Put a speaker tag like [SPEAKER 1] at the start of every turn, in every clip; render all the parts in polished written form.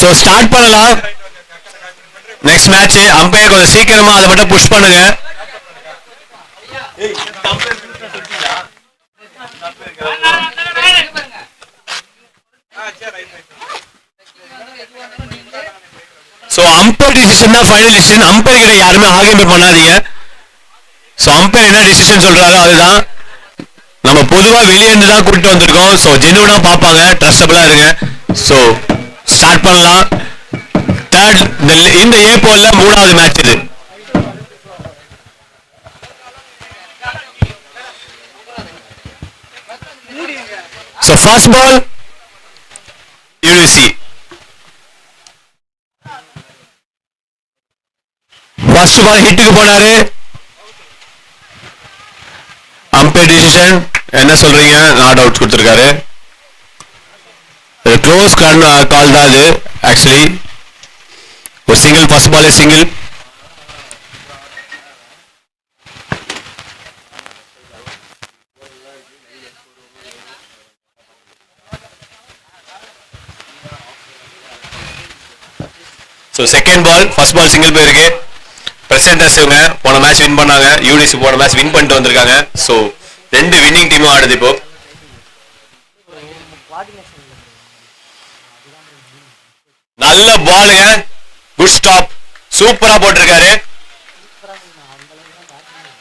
[SPEAKER 1] So start பண்ணலாம். Next match umpire கொஞ்சம் சீக்கிரமா அதை மட்டும் புஷ் பண்ணுங்க. ஸோ அம்பையர் டிசிஷன் தான் ஃபைனல் டிசிஷன். அம்பையர் கிட்ட யாருமே ஆர்கியூமெண்ட் பண்ணாதீங்க. ஸோ அம்பையர் என்ன டிசிஷன் சொல்றாரோ அதுதான். நம்ம பொதுவா வெளியே இருந்து தான் கூட்டிட்டு வந்திருக்கோம். ஸோ ஜெனுவனா பார்ப்பாங்க, ட்ரஸ்டபிளா இருங்க. ஸோ ஸ்டார்ட் பண்ணலாம். இந்த ஏ போல்ல மூணாவது மேட்ச் இது. ஸோ ஃபர்ஸ்ட் பால் யூனிசி. ஃபர்ஸ்ட் பால் ஹிட்டுக்கு போனாரு. அம்பையர் டிசிஷன் என்ன சொல்றீங்க? நாட் அவுட் கொடுத்திருக்காரு. க்ளோஸ் கால் தான் அது. ஆக்சுவலி ஒரு single, first ball single. So second ball, first ball single போயிருக்கு. பிரசன்டர்ஸ் இவங்க போன மேட்ச் வின் பண்ணாங்க. யூடிசி போன மேட்ச் வின் பண்ணிட்டு வந்திருக்காங்க. ஸோ ரெண்டு வின்னிங் டீமும் ஆடுது இப்போ. நல்ல பாலுங்க, குட் ஸ்டாப், சூப்பரா போட்டிருக்காரு.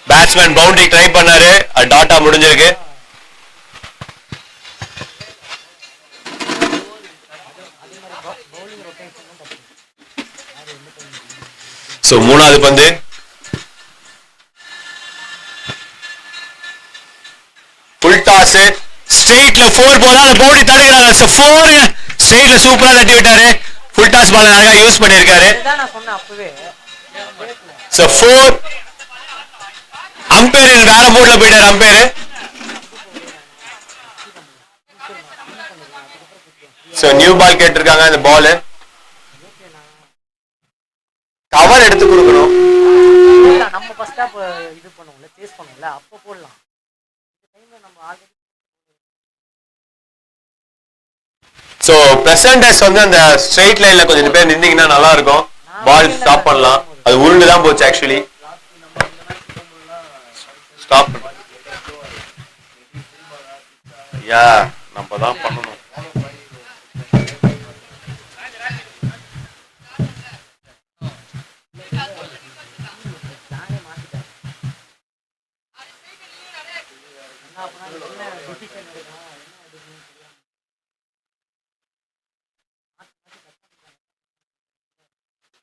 [SPEAKER 1] பேட்ஸ்மேன் பவுண்டரி ட்ரை பண்ணாரு, டாட்டா முடிஞ்சிருக்கு. சோ மூணாவது பந்து. ஃபுல் டாஸ், ஸ்ட்ரெயிட்ல 4 போதா அந்த பவுண்டரி தடுக்கிறாங்க. சோ 4 ஸ்ட்ரெயிட்ல சூப்பரா தட்டி விட்டாரு. ஃபுல் டாஸ் பால் அழகா யூஸ் பண்ணிருக்காரு. சோ 4. அம்பையர் வேற மூட்ல போயிட்டாரு. அம்பையர் சோ நியூ பால் கேட்டிருக்காங்க. அந்த பால் கவர் எடுத்து கொடுக்கணும்.
[SPEAKER 2] நம்ம ஃபர்ஸ்ட் ஆப் இது பண்ணுவோம்ல, சேஸ் பண்ணுவோம்ல, அப்ப போடலாம். இந்த டைம்ல நம்ம ஆல்ரெடி
[SPEAKER 1] சோ பிரசன்டர்ஸ் வந்து அந்த ஸ்ட்ரைட் லைன்ல கொஞ்சம் பேர் நின்னீங்கன்னா நல்லா இருக்கும். பால் ஸ்டாப் பண்ணலாம். அது உருண்டு தான் போச்சு ஆக்சுவலி. ஸ்டாப். யா நம்ம தான் பண்ணணும்.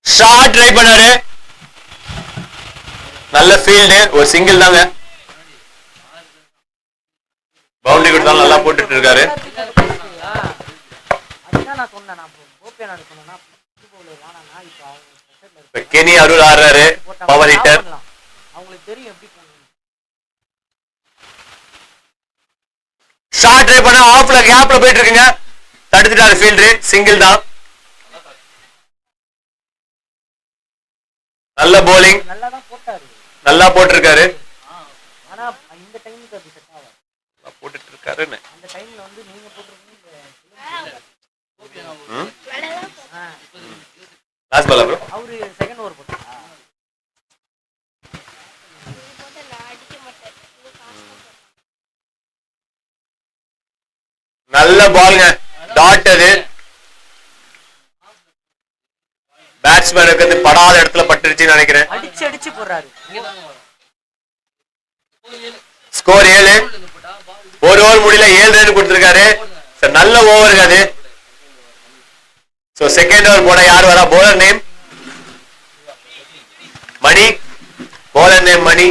[SPEAKER 1] ஷாட் ட்ரை பண்ணாரு. நல்ல ஃபீல்டு, ஒரு சிங்கிள் தாங்க. பவுண்டரி கொடுத்தாலும் நல்லா போட்டுட்டு இருக்காரு. கெனி அருள் ஆடுறாரு, பவர் ஹிட்டர். ஷாட் ட்ரை பண்ண ஆஃப்ல கேப்ல போயிட்டு இருக்குங்க. தடுத்துட்டாரு ஃபீல்டு, சிங்கிள் தான். நல்ல bowling, நல்லா போட்டிருக்காரு.
[SPEAKER 2] ஆனா இந்த டைமுக்கு அது செட் ஆகாது.
[SPEAKER 1] நல்லா போட்டுட்டு இருக்காருன்னு.
[SPEAKER 2] அந்த டைம்ல வந்து நீங்க போட்டுருக்கீங்க.
[SPEAKER 1] Last ball bro.
[SPEAKER 2] அவரு செகண்ட் ஓவர் போட்டாரா?
[SPEAKER 1] நல்ல பால்ங்க, டாட். அது பேட்ஸ்மேனுக்கு அது படாத இடத்துல பட்டுருச்சுன்னு நினைக்கிறேன்.
[SPEAKER 2] அடிச்சு அடிச்சு போறாரு.
[SPEAKER 1] ஸ்கோர் 7. ஒரு ஓவர் முடியல, 7 ரன் கொடுத்திருக்காரு. நல்ல ஓவருக்கு அது. சோ செகண்ட் ஓவர் போட யார் வரா? bowler நேம் மணி. bowler நேம் மணி.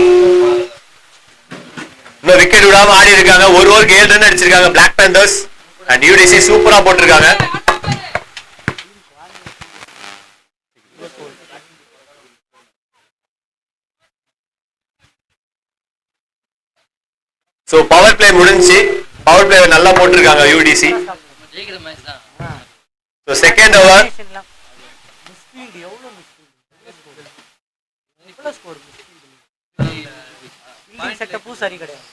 [SPEAKER 1] இன்னும் விக்கெட் விடாம ஆடி இருக்காங்க. ஒரு ஓவருக்கு 7 ரன் அடிச்சிருக்காங்க பிளாக் பேந்தர்ஸ். அண்ட் யூடிசி சூப்பரா போட்டிருக்காங்க. சோ பவர் பிளே முடிஞ்சு. பவர் பிளே நல்லா போட்டிருக்காங்க UTC. So second over.
[SPEAKER 2] Misfield எவ்வளவு மிஸ்ஃபீல்ட்? எவ்வளவு ஸ்கோர் மிஸ்ஃபீல்ட்? ஃபீல்டிங் செட்டப்பும் சரி கிடையாது.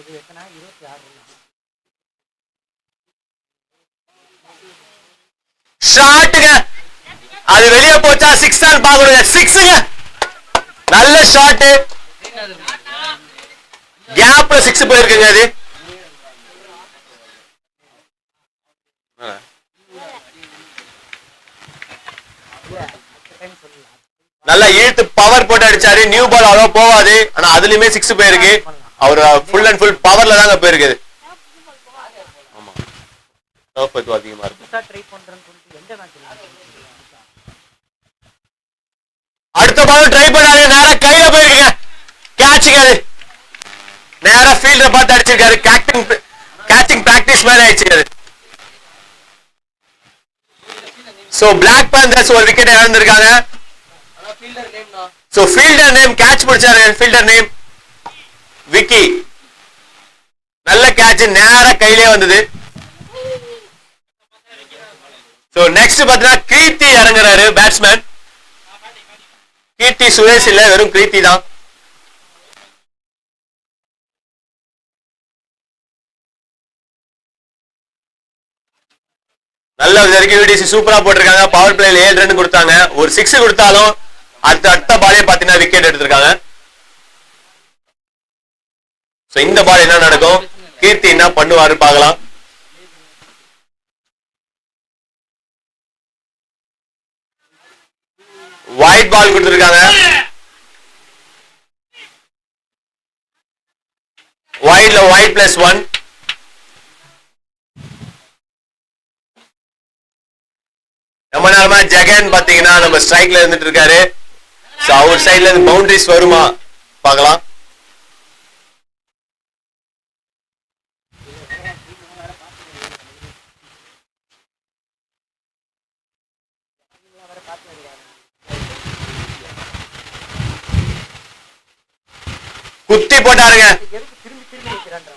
[SPEAKER 2] இது எத்தனை 26
[SPEAKER 1] ஷாட்டுங்க, அது வெளியே போச்சா சிக்ஸ் தான் பாக்கணுங்க. சிக்ஸுங்க, நல்ல ஷாட்டு, கேப்ல சிக்ஸ் போயிருக்குங்க. அது நல்லா இழுத்து பவர் போட்டு அடிச்சாரு. நியூ பால் அவ்வளோ போவாது, ஆனா அதுலயுமே சிக்ஸ் போயிருக்கு. அவர் ஃபுல் அண்ட் ஃபுல் பவர்ல தாங்க போயிருக்குது. ஆமா, அதிகமா இருக்கு.
[SPEAKER 2] ட்ரை பண்றேன்னு சொல்லிட்டு எந்த மேட்ச்
[SPEAKER 1] அடுத்த பால் ட்ரை பண்ணாரு, நேரா கையில போயிருக்குங்க. கேட்சுங்க, அது நேரா ஃபீல்ட பார்த்து அடிச்சிருக்காரு. கேட்சிங் பிராக்டிஸ் மேல ஆயிடுச்சு. சோ பிளாக் பேந்தர்ஸ் ஒரு விக்கெட் இழந்திருக்காங்க. சோ ஃபீல்டர் நேம் கேட்ச் பிடிச்சாரு. Fielder name Vicky. நல்ல கேட்ச், நேரா கையிலே வந்தது. சோ நெக்ஸ்ட் பாத்தீங்கன்னா கீர்த்தி இறங்குறாரு பேட்ஸ்மேன். கீர்த்தி சுரேஷ் இல்ல, வெறும் கீர்த்தி தான். நல்ல வரைக்கும் யூடிசி சூப்பரா போட்டிருக்காங்க. பவர் பிளேல 7 ரன் கொடுத்தாங்க. ஒரு 6 கொடுத்தாலும் அடுத்த பாலே பாத்தீங்கன்னா விக்கெட் எடுத்திருக்காங்க. சோ இந்த பால் என்ன நடக்கும், கீர்த்தி என்ன பண்ணுவாரு பார்க்கலாம். ஒயிட் பால் கொடுத்திருக்காங்க. ஒயிட்ல ஒயிட் +1. ரொம்ப நேரமா ஜெகன் பாத்தீங்கன்னா நம்ம ஸ்ட்ரைக்ல இருந்துட்டு இருக்காரு. சோ அவர் சைடுல இருந்து பவுண்டரிஸ் வருமா பார்க்கலாம். குத்தி போட்டாருங்க,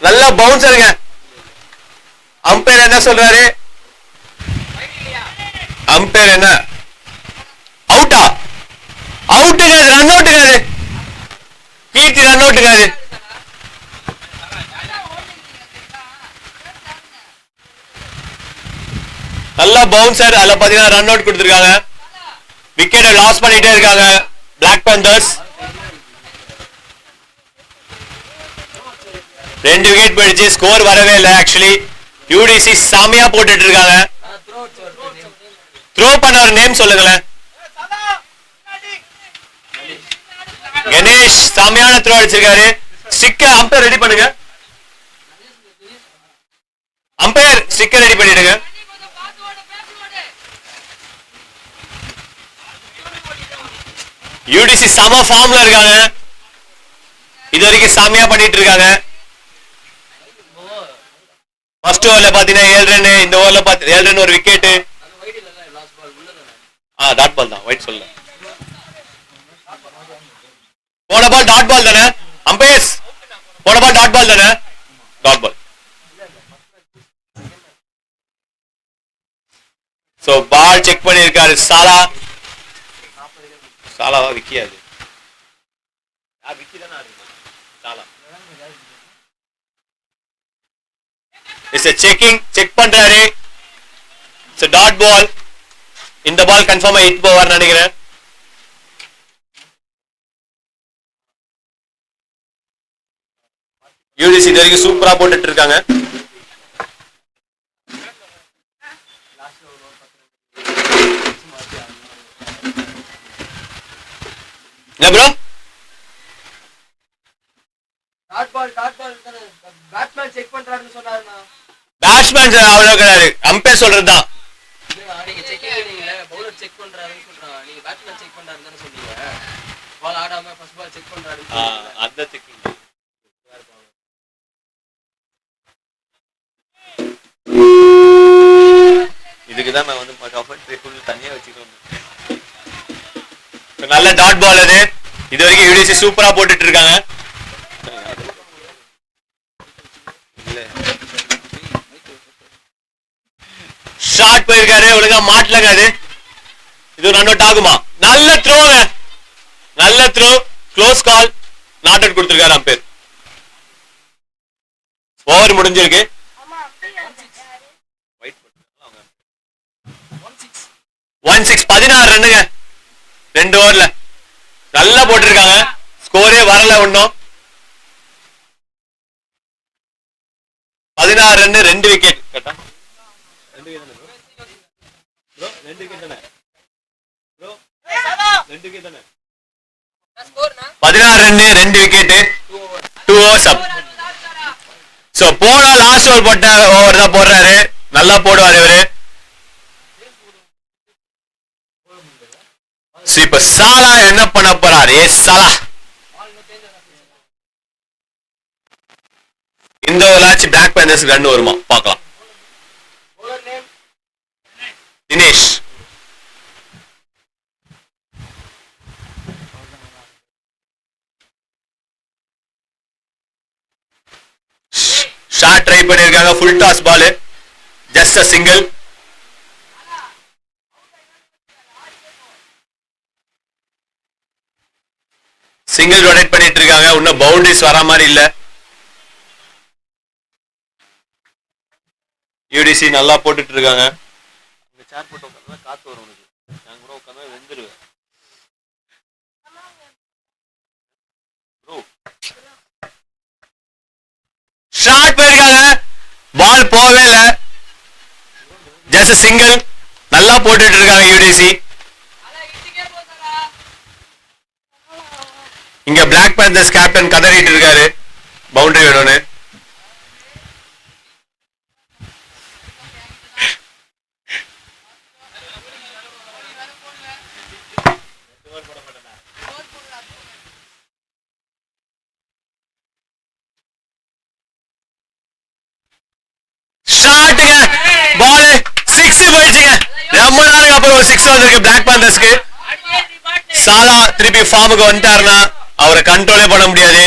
[SPEAKER 1] நல்ல பவுன்சருங்க. அம்பையர் என்ன சொல்றாரு, அம்பையர் என்ன அவுட்டா, அவுட்டுங்க, ரன் அவுட்டுங்க. அது கீர்த்தி ரன் அவுட்டுங்க. அது நல்ல பவுன்சர், அதுல பாத்தீங்கன்னா ரன் அவுட் கொடுத்திருக்காங்க. விக்கெட்டை லாஸ் பண்ணிட்டே இருக்காங்க பிளாக் பேந்தர்ஸ். 2 விக்கெட் போயிடுச்சு, ஸ்கோர் வரவே இல்லை. ஆக்சுவலி யூடிசி சாமியா போட்டுட்டு இருக்காங்க. த்ரோ பண்ண ஒரு நேம் சொல்லுங்களேன். கணேஷ் சாமியான த்ரோ அடிச்சிருக்காரு. ஸ்டிக்கர் அம்பையர் ரெடி பண்ணுங்க. அம்பையர் ஸ்டிக்கர் ரெடி பண்ணிடுங்க. யூடிசி சம ஃபார்ம்ல இருக்காங்க. இது வரைக்கும் சாமியா பண்ணிட்டு இருக்காங்க. ஃபர்ஸ்ட் ஓவர்ல பாத்தீங்கன்னா 7 ரன், இந்த ஓவர்ல 7 ரன் ஒரு விக்கெட். டாட் பால் தான், ஒயிட் சொல்ல. போன பால் டாட் பால் தானே அம்பையர்ஸ், போன பால் டாட் பால் தானே, டாட் பால். சோ பால் செக் பண்ணிருக்காரு சாலாவா விக்கியாது, விக்கி தானே சாலா. செக் பண்றாரு. Dot ball. இந்த பால் கன்ஃபார்மா ஹிட் போவார் நினைக்கிறேன். யூடிசி இது வரைக்கும் சூப்பரா போட்டுட்டு இருக்காங்க. என்ன ப்ரோ,
[SPEAKER 3] பேட்ஸ்மேன் செக் பண்றாருன்னு சொன்னாருண்ணா.
[SPEAKER 1] பேட்ஸ்மேன் அவ்வளவு கிடையாது, அம்பையர் சொல்றதுதான்.
[SPEAKER 3] நீங்க செக்கிங் பவுலர் செக் பண்றாருன்னு சொல்றாங்க, நீங்க பேட்ஸ்மேன் செக் பண்றாருன்னு சொன்னீங்க. பால் ஆடாம ஃபர்ஸ்ட் பால் செக் பண்றாரு.
[SPEAKER 1] அந்த செக்கிங் இதுக்கு தான் நான் வந்து தனியா வச்சுக்கணும். நல்ல டாட் பால் அது. இது வரைக்கும் யூடிசி சூப்பரா போட்டுட்டு இருக்காங்க. ஷாட் போயிருக்காரு, ஒழுங்கா மாட்டலங்க. அது இது ரன் அவுட் ஆகுமா? நல்ல த்ரோங்க, நல்ல throw, close call, not out கொடுத்திருக்காரு அம்பையர். ஓவர் முடிஞ்சிருக்கு. ஒன் சிக்ஸ் 16 ரன்னுங்க 2 ஓவர்ல. நல்லா போட்டிருக்காங்க. ஸ்கோரே வரல ஒன்னும். 16 ரன் 2 விக்கெட். கேட்டா 2 விக்கெட் தானே ப்ரோ? 2 விக்கெட் தானே ப்ரோ? 2 விக்கெட் தானே? 16 ரன் 2 விக்கெட் 2 ஓவர்ஸ் அப். சோ போனா லாஸ்ட் ஓவர் போட்ட ஓவர் தான் போடுறாரு. நல்லா போடுவாரு இவரு. இப்ப சாலா என்ன பண்ண போறாரு? சாலா இந்த ஒரு மேட்ச் பிளாக் பேந்தர்ஸ் ரன் வருமா பார்க்கலாம். தினேஷ் ஷாட் ட்ரை பண்ணிருக்காங்க. Full toss ball, just a single. Single rotate பண்ணிட்டு இருக்காங்க. இன்னும் பவுண்டரிஸ் வர மாதிரி இல்ல. யூடிசி நல்லா போட்டுட்டு இருக்காங்க. இந்த சேர் போட்டு உட்கார்ந்தா காத்து வரும் உனக்கு. நான் கூட உட்கார்ந்தா வெந்துருவேன் ப்ரோ. ஷாட் போயிருக்காங்க. பால் போகவே இல்ல. Just single. நல்லா போட்டுட்டு இருக்காங்க யூடிசி. இங்க பிளாக் பேந்தர்ஸ் கேப்டன் கதறிட்டு இருக்காரு பவுண்டரி வேணும்னு. ஷாட்டுங்க. பால் 6 போயிடுச்சுங்க. ரொம்ப நாளுக்கு அப்புறம் ஒரு 6 வந்திருக்கு பிளாக் பேந்தர்ஸ்க்கு. சாலா திருப்பி ஃபார்முக்கு வந்துட்டாருன்னா அவரை கண்ட்ரோலே பண்ண முடியாது.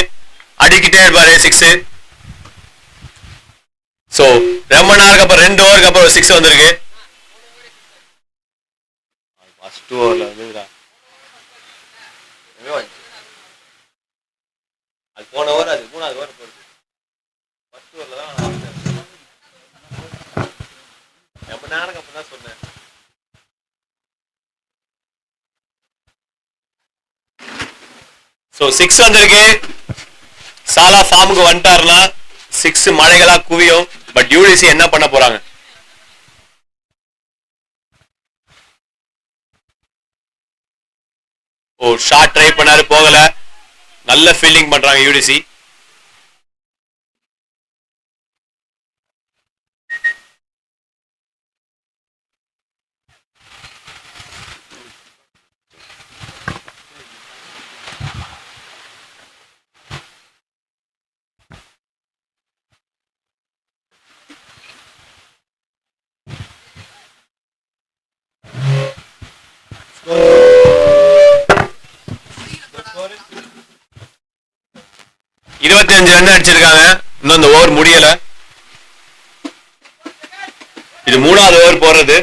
[SPEAKER 1] அடிக்கிட்டே இருப்பாரு 6. சோ ரொம்ப நாளுக்கு அப்புறம் 2 ஓவருக்கு அப்புறம் ஒரு 6 வந்திருக்கு. ஃபர்ஸ்ட் ஓவர்ல வந்துடா. அது போன ஓவர், அது 3வது ஓவர் போடுது. ஃபர்ஸ்ட் ஓவர்ல தான் நான் வந்தேன். ரொம்ப நாளுக்கு அப்புறம் தான் சொன்னேன். சோ 6 வந்திருக்கு. சாலா ஃபார்முக்கு வந்துட்டாருன்னா 6 மழைகளா குவியும். பட் யூடிசி என்ன பண்ண போறாங்க? ஓ ஷாட் ட்ரை பண்ணாரு, போகல. நல்ல ஃபீல்டிங் பண்றாங்க யூடிசி. ரன் அடிச்சிருக்காங்க. இன்னும் இந்த ஓவர் முடியல. இது 3வது ஓவர் போறது.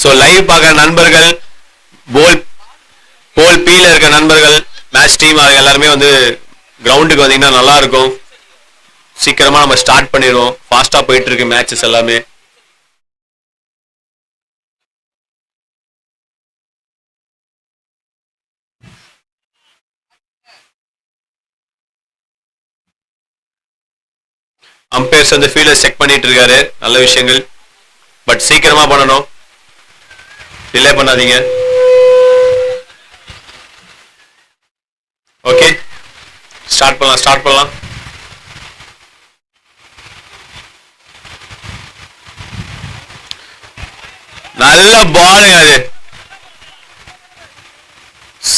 [SPEAKER 1] சோ லைவ் பார்க்குற நண்பர்கள், போல் பீல இருக்க நண்பர்கள், மேட்ச் டீம் எல்லாருமே வந்து கிரவுண்டுக்கு வந்தீங்கன்னா நல்லா இருக்கும். சீக்கிரமா நம்ம ஸ்டார்ட் பண்ணிடுவோம். ஃபாஸ்டா போயிட்டு இருக்கு மேட்சஸ் எல்லாமே. அம்பையர்ஸ் வந்து ஃபீல்டர் செக் பண்ணிட்டு இருக்காரு. நல்ல விஷயங்கள். பட் சீக்கிரமா பண்ணணும். டிலே பண்ணாதீங்க. ஓகே, ஸ்டார்ட் பண்ணலாம். நல்ல பாலுங்க அது.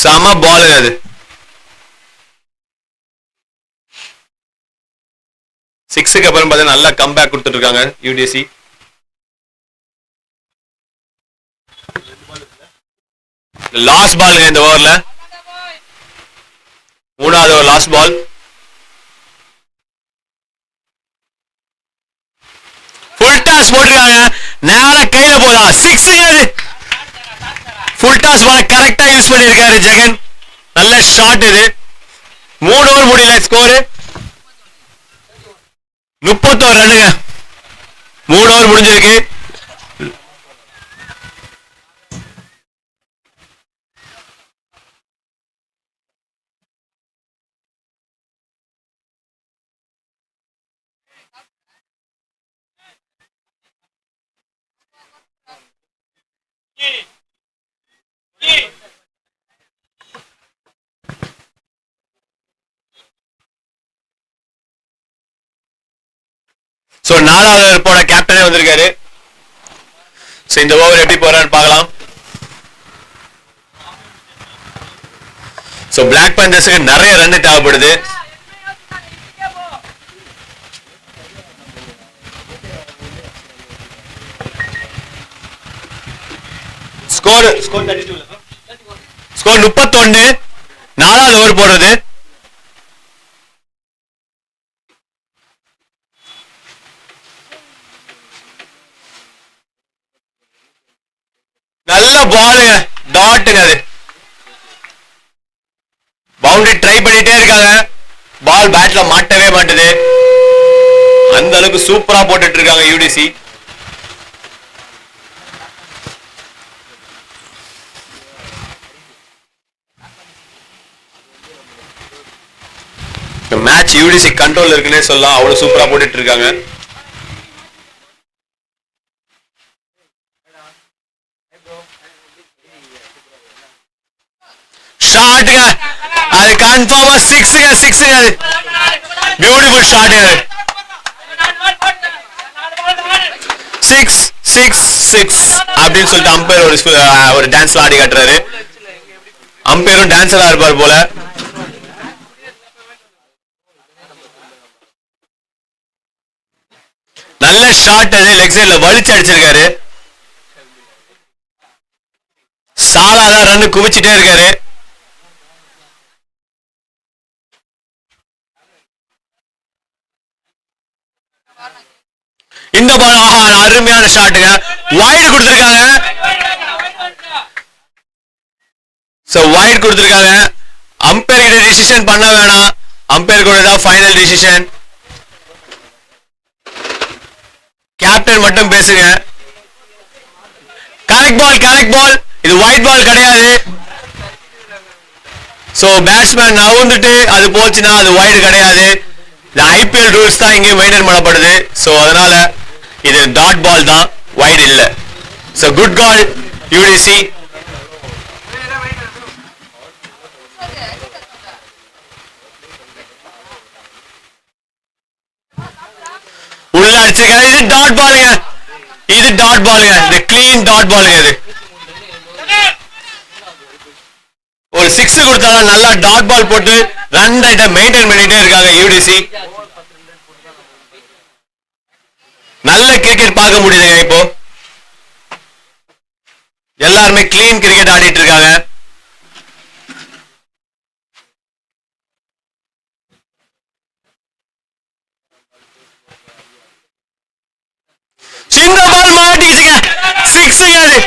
[SPEAKER 1] சம பாலுங்க அது. 6க்கு அப்புறம் பார்த்தா நல்லா கம்பேக் கொடுத்துட்டு இருக்காங்க யூடிசி. லாஸ்ட் பாலுங்க இந்த ஓவர்ல. 3வது ஓவர் லாஸ்ட் பால். டாஸ் போட்டிருக்காங்க, நேரா கையில போதா, சிக்ஸுங்க அது. ஃபுல் டாஸ் பால கரெக்டா யூஸ் பண்ணிருக்காரு ஜெகன். நல்ல ஷாட் இது. 3 ஓவர் முடியல, ஸ்கோர் 31 ரன்னுங்க. 3 ஓவர் முடிஞ்சிருக்கு. சோ 4வது ஓவர் போட கேப்டனே வந்திருக்காரு. சோ இந்த ஓவர் எப்படி போறான்னு பார்க்கலாம். சோ பிளாக் பேந்தர்ஸ்க்கு நிறைய ரன் தேவைப்படுது. ஸ்கோர் 31. 4வது ஓவர் போடுறது. நல்ல பாலுங்க, டாட்டுங்க அது. பவுண்டரி ட்ரை பண்ணிட்டே இருக்காங்க, பால் பேட்ல மாட்டவே மாட்டுது. அந்த அளவுக்கு சூப்பரா போட்டுட்டு இருக்காங்க யூடிசி. மேட்ச் யூடிசி கண்ட்ரோல் இருக்குன்னே சொல்லலாம், அவ்வளவு சூப்பரா போட்டுட்டு இருக்காங்க. ஷாட்டுங்க அது, கன்ஃபார்மா சிக்ஸுங்க. அது பியூட்டிஃபுல் ஷாட்டுங்க அது. 6 அப்படின்னு சொல்லிட்டு அம்பையர் ஒரு டான்ஸ்ல ஆடி காட்டுறாரு. அம்பையரும் டான்ஸரா இருப்பார் போல. நல்ல ஷாட் அது, லெக் சைட்ல வலிச்சு அடிச்சிருக்காரு. சாலா தான் ரன் குவிச்சிட்டே இருக்காரு. இந்த பால் அருமையான ஷாட்டுங்க, வைடு கொடுத்திருக்காங்க. சோ வைடு கொடுத்திருக்காங்க. அம்பையர் கிட்ட டிசிஷன் பண்ண வேணாம், அம்பையர் கூட தான் ஃபைனல் டிசிஷன். கேப்டன் மட்டும் பேசுங்க. கரெக்ட் பால். இது ஒயிட் பால் கிடையாது. சோ பேட்ஸ்மேன் நவுந்துட்டு அது போச்சுன்னா அது வைடு கிடையாது. இந்த ஐபிஎல் ரூல்ஸ் தான் இங்கே மெயின்டைன் பண்ணப்படுது. சோ அதனால இது டாட் பால் தான், வைடு இல்ல. So good call UTC. உள்ள அடிச்சிருக்காரு. இது டாட் பாலுங்க, இது கிளீன் டாட் பாலுங்க. இது ஒரு 6 கொடுத்தாலும் நல்லா டாட் பால் போட்டு ரன் ரேட்டை மெயின்டைன் பண்ணிட்டே இருக்காங்க யூடிசி. நல்ல கிரிக்கெட் பார்க்க முடியுதுங்க. இப்போ எல்லாருமே கிளீன் கிரிக்கெட் ஆடிட்டு இருக்காங்க. சின்ன பால் மாட்டிச்சுங்க, 6ங்க அது.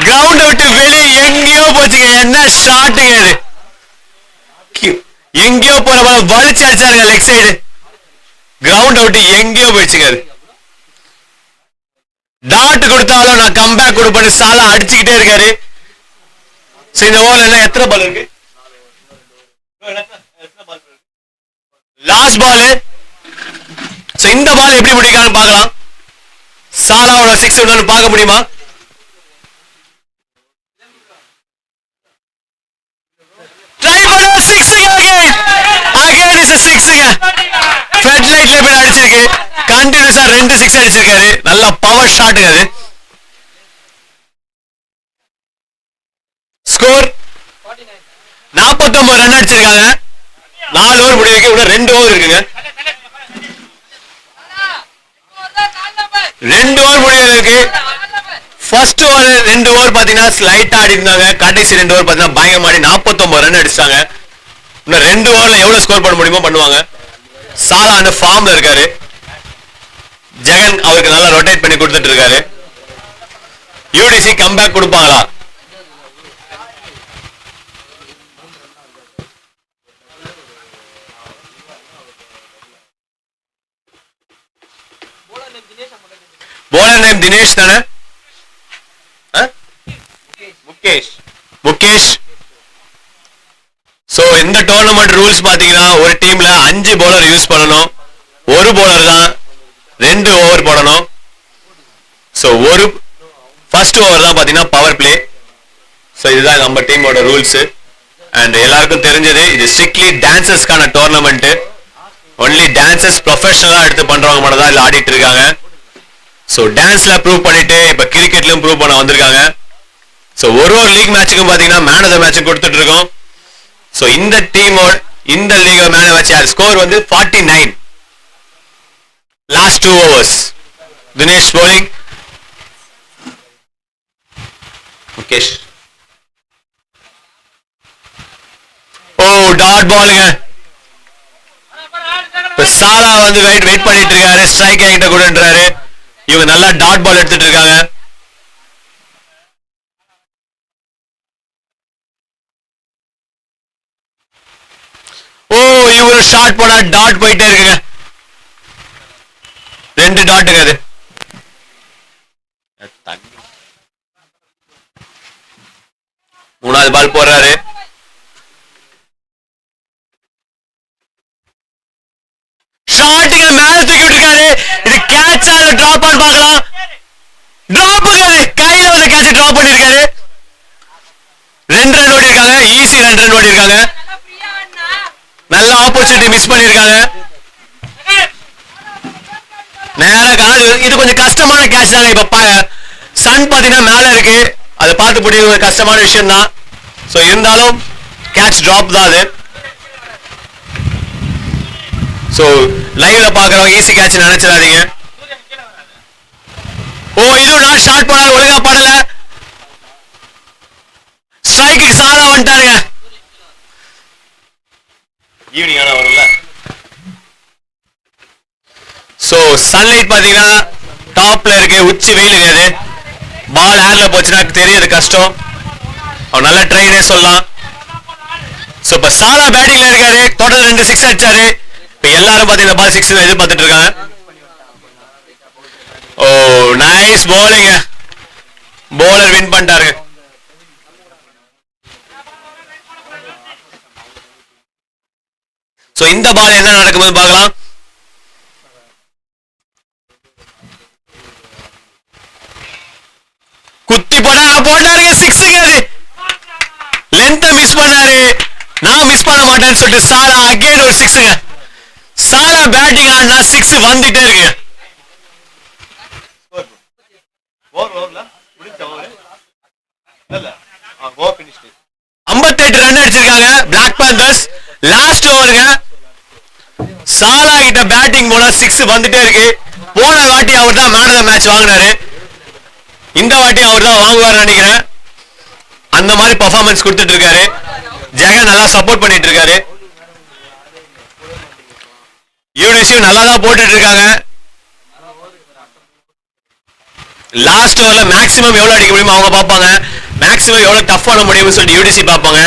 [SPEAKER 1] கிரவுண்ட் விட்டு வெளியே எங்கேயோ போச்சுங்க. என்ன ஷாட்டுங்க அது, எங்கேயோ போற பால் வலிச்சு அடிச்சாருங்க லெக் சைடு. கிரவுண்ட் விட்டு எங்கேயோ போயிடுச்சுங்க அது. டாட் கொடுத்தாலும் நான் கம்பேக் கொடுப்பேன்னு சாலா அடிச்சுக்கிட்டே இருக்காரு. இந்த ஓவர்ல என்ன எத்தனை பால் இருக்கு? Last ball. இந்த பால் எப்படி முடிக்கான்னு பார்க்கலாம். சாலாவோட 6 ஒன்னு பார்க்க முடியுமா? ட்ரை பண்ண 6ங்க அகைன் இஸ் 6ங்க. ஃபெட் லைட்ல போய் அடிச்சிருக்கு. கண்டினியூஸா 2 6 அடிச்சிருக்காரு. நல்ல பவர் ஷாட்டுங்க அது. ஸ்கோர் 49 ரன் அடிச்சிருக்காங்க. 4 ஓவர் முடிவுக்கு இன்னும் 2 ஓவர் இருக்குங்க. 2 ஓவர் முடிவுக்கு ஃபர்ஸ்ட் ஓவர் 2 ஓவர் பாத்தீங்கன்னா ஸ்லைட்டா ஆடி இருந்தாங்க. கடைசி 2 ஓவர் பாத்தீங்கன்னா பயங்கரமா ஆடி 49 ரன் அடிச்சாங்க. இன்னும் 2 ஓவர்ல எவ்வளவு ஸ்கோர் பண்ண முடியுமோ பண்ணுவாங்க. சாலா அந்த ஃபார்ம்ல இருக்காரு. ஜெகன் அவருக்கு நல்லா ரொட்டேட் பண்ணி கொடுத்துட்டு இருக்காரு. யூடிசி கம்பேக் கொடுப்பாங்களா? bowler name தினேஷ் தானே? முகேஷ். சோ இந்த டோர்னமெண்ட் ரூல்ஸ் பாத்தீங்கன்னா ஒரு டீம்ல 5 bowler யூஸ் பண்ணணும். ஒரு bowler தான் 2 ஓவர் போடணும். சோ ஒரு ஃபர்ஸ்ட் ஓவர் தான் பாத்தீங்கன்னா பவர் பிளே. சோ இதுதான் நம்ம டீமோட ரூல்ஸ். அண்ட் எல்லாருக்கும் தெரிஞ்சது இது ஸ்ட்ரிக்ட்லி டான்சர்ஸ்க்கான டோர்னமெண்ட். ஒன்லி டான்சர்ஸ் ப்ரொஃபஷனலா எடுத்து பண்றவங்க மட்டும் தான் இதுல ஆடிட்டு இருக்காங்க. சோ டான்ஸ்ல ப்ரூவ் பண்ணிட்டு இப்ப கிரிக்கெட்லயும் ப்ரூவ் பண்ண வந்திருக்காங்க. சோ ஒரு லீக் மேட்சுக்கும் பாத்தீங்கன்னா மேன் ஆஃப் தி மேட்ச் கொடுத்துட்டு இருக்கோம். சோ இந்த டீமோட இந்த லீக் மேன் ஆஃப் மேட்ச் யார்? ஸ்கோர் வந்து 49. Last 2 overs. Dinesh bowling. Mukesh. Oh dot பாலுங்க. இப்ப சாலா வந்து வெயிட் பண்ணிட்டு இருக்காரு. ஸ்ட்ரைக் என்கிட்ட கூடன்றாரு. இவங்க நல்லா டாட் பால் எடுத்துட்டு இருக்காங்க. ஓ இவரு ஷாட் போனா டாட் போயிட்டே இருக்குங்க. 2 டாட்டுங்க அது. மூணாவது பால் போடுறாரு. ஷாட்டுங்க மேல தூக்கி விட்டுருக்காரு. இது கேட்ச் ஆல டிராப் ஆன் பார்க்கலாம். டிராப்புங்க அது. கையில வந்து கேட்ச் டிராப் பண்ணிருக்காரு. 2 ரன் ஓடி இருக்காங்க. ஈஸி 2 ரன் ஓடி இருக்காங்க. நல்ல ஆப்பர்ச்சுனிட்டி மிஸ் பண்ணிருக்காங்க. நேரா இது கொஞ்சம் கஷ்டமான கேட்ச் தாங்க. இப்ப சன் பாத்தீங்கன்னா மேல இருக்கு. அதை பார்த்து பிடிக்க கஷ்டமான விஷயம் தான். சோ இருந்தாலும் கேட்ச் டிராப் தான் அது. சோ லைவ்ல பாக்குறவங்க ஈஸி கேட்ச் நினைச்சிடாதீங்க. ஓ இது நான் ஷாட் போனாலும் ஒழுங்கா படல. ஸ்ட்ரைக்கு சாலா வந்துட்டாருங்க. ஈவினிங் ஆனா வரும்ல. சோ சன்லைட் பாத்தீங்கன்னா டாப்ல இருக்கு. உச்சி வெயிலுங்க அது. பால் ஏர்ல போச்சுன்னா தெரியுது கஷ்டம். அவர் நல்ல ட்ரைனே சொல்லலாம். சோ இப்ப சாலா பேட்டிங்ல இருக்காரு. தொடர்ந்து 2 6 அடிச்சாரு. இப்ப எல்லாரும் பாத்தீங்கன்னா பால் 6 எதிர்பார்த்துட்டு இருக்காங்க. Oh nice bowling. bowler win பண்ணிட்டாருங்க. சோ இந்த பால் என்ன நடக்கும்போது பார்க்கலாம். குத்தி போட்டாருங்க. 6ங்க அது. லென்த் மிஸ் பண்ணாரு. நான் மிஸ் பண்ண மாட்டேன்னு சொல்லிட்டு சாலா அகைன் ஒரு 6ங்க. சாலா பேட்டிங் ஆனா 6 வந்துட்டே இருக்கு. 58 ரன் அடிச்சிருக்காங்க பிளாக் பேந்தர்ஸ். லாஸ்ட் ஓவருங்க. சாலா கிட்ட பேட்டிங் போனா 6 வந்துட்டே இருக்கு. போன வாட்டி அவர் தான் மேன் ஆஃப் தி மேட்ச் வாங்கினாரு. இந்த வாட்டி அவர் தான் வாங்குவார் நினைக்கிறேன். அந்த மாதிரி பெர்ஃபார்மன்ஸ் கொடுத்துட்டு இருக்காரு. ஜெகன் நல்லா சப்போர்ட் பண்ணிட்டு இருக்காரு. யூனிசியும் நல்லா தான் போட்டுட்டு இருக்காங்க. லாஸ்ட் ஓவர்ல மேக்ஸிமம் எவ்வளவு அடிக்க முடியுமோ அவங்க பார்ப்பாங்க. மேக்ஸிமம் எவ்வளவு டஃப் பண்ண முடியும்னு சொல்லிட்டு யூடிசி பார்ப்பாங்க.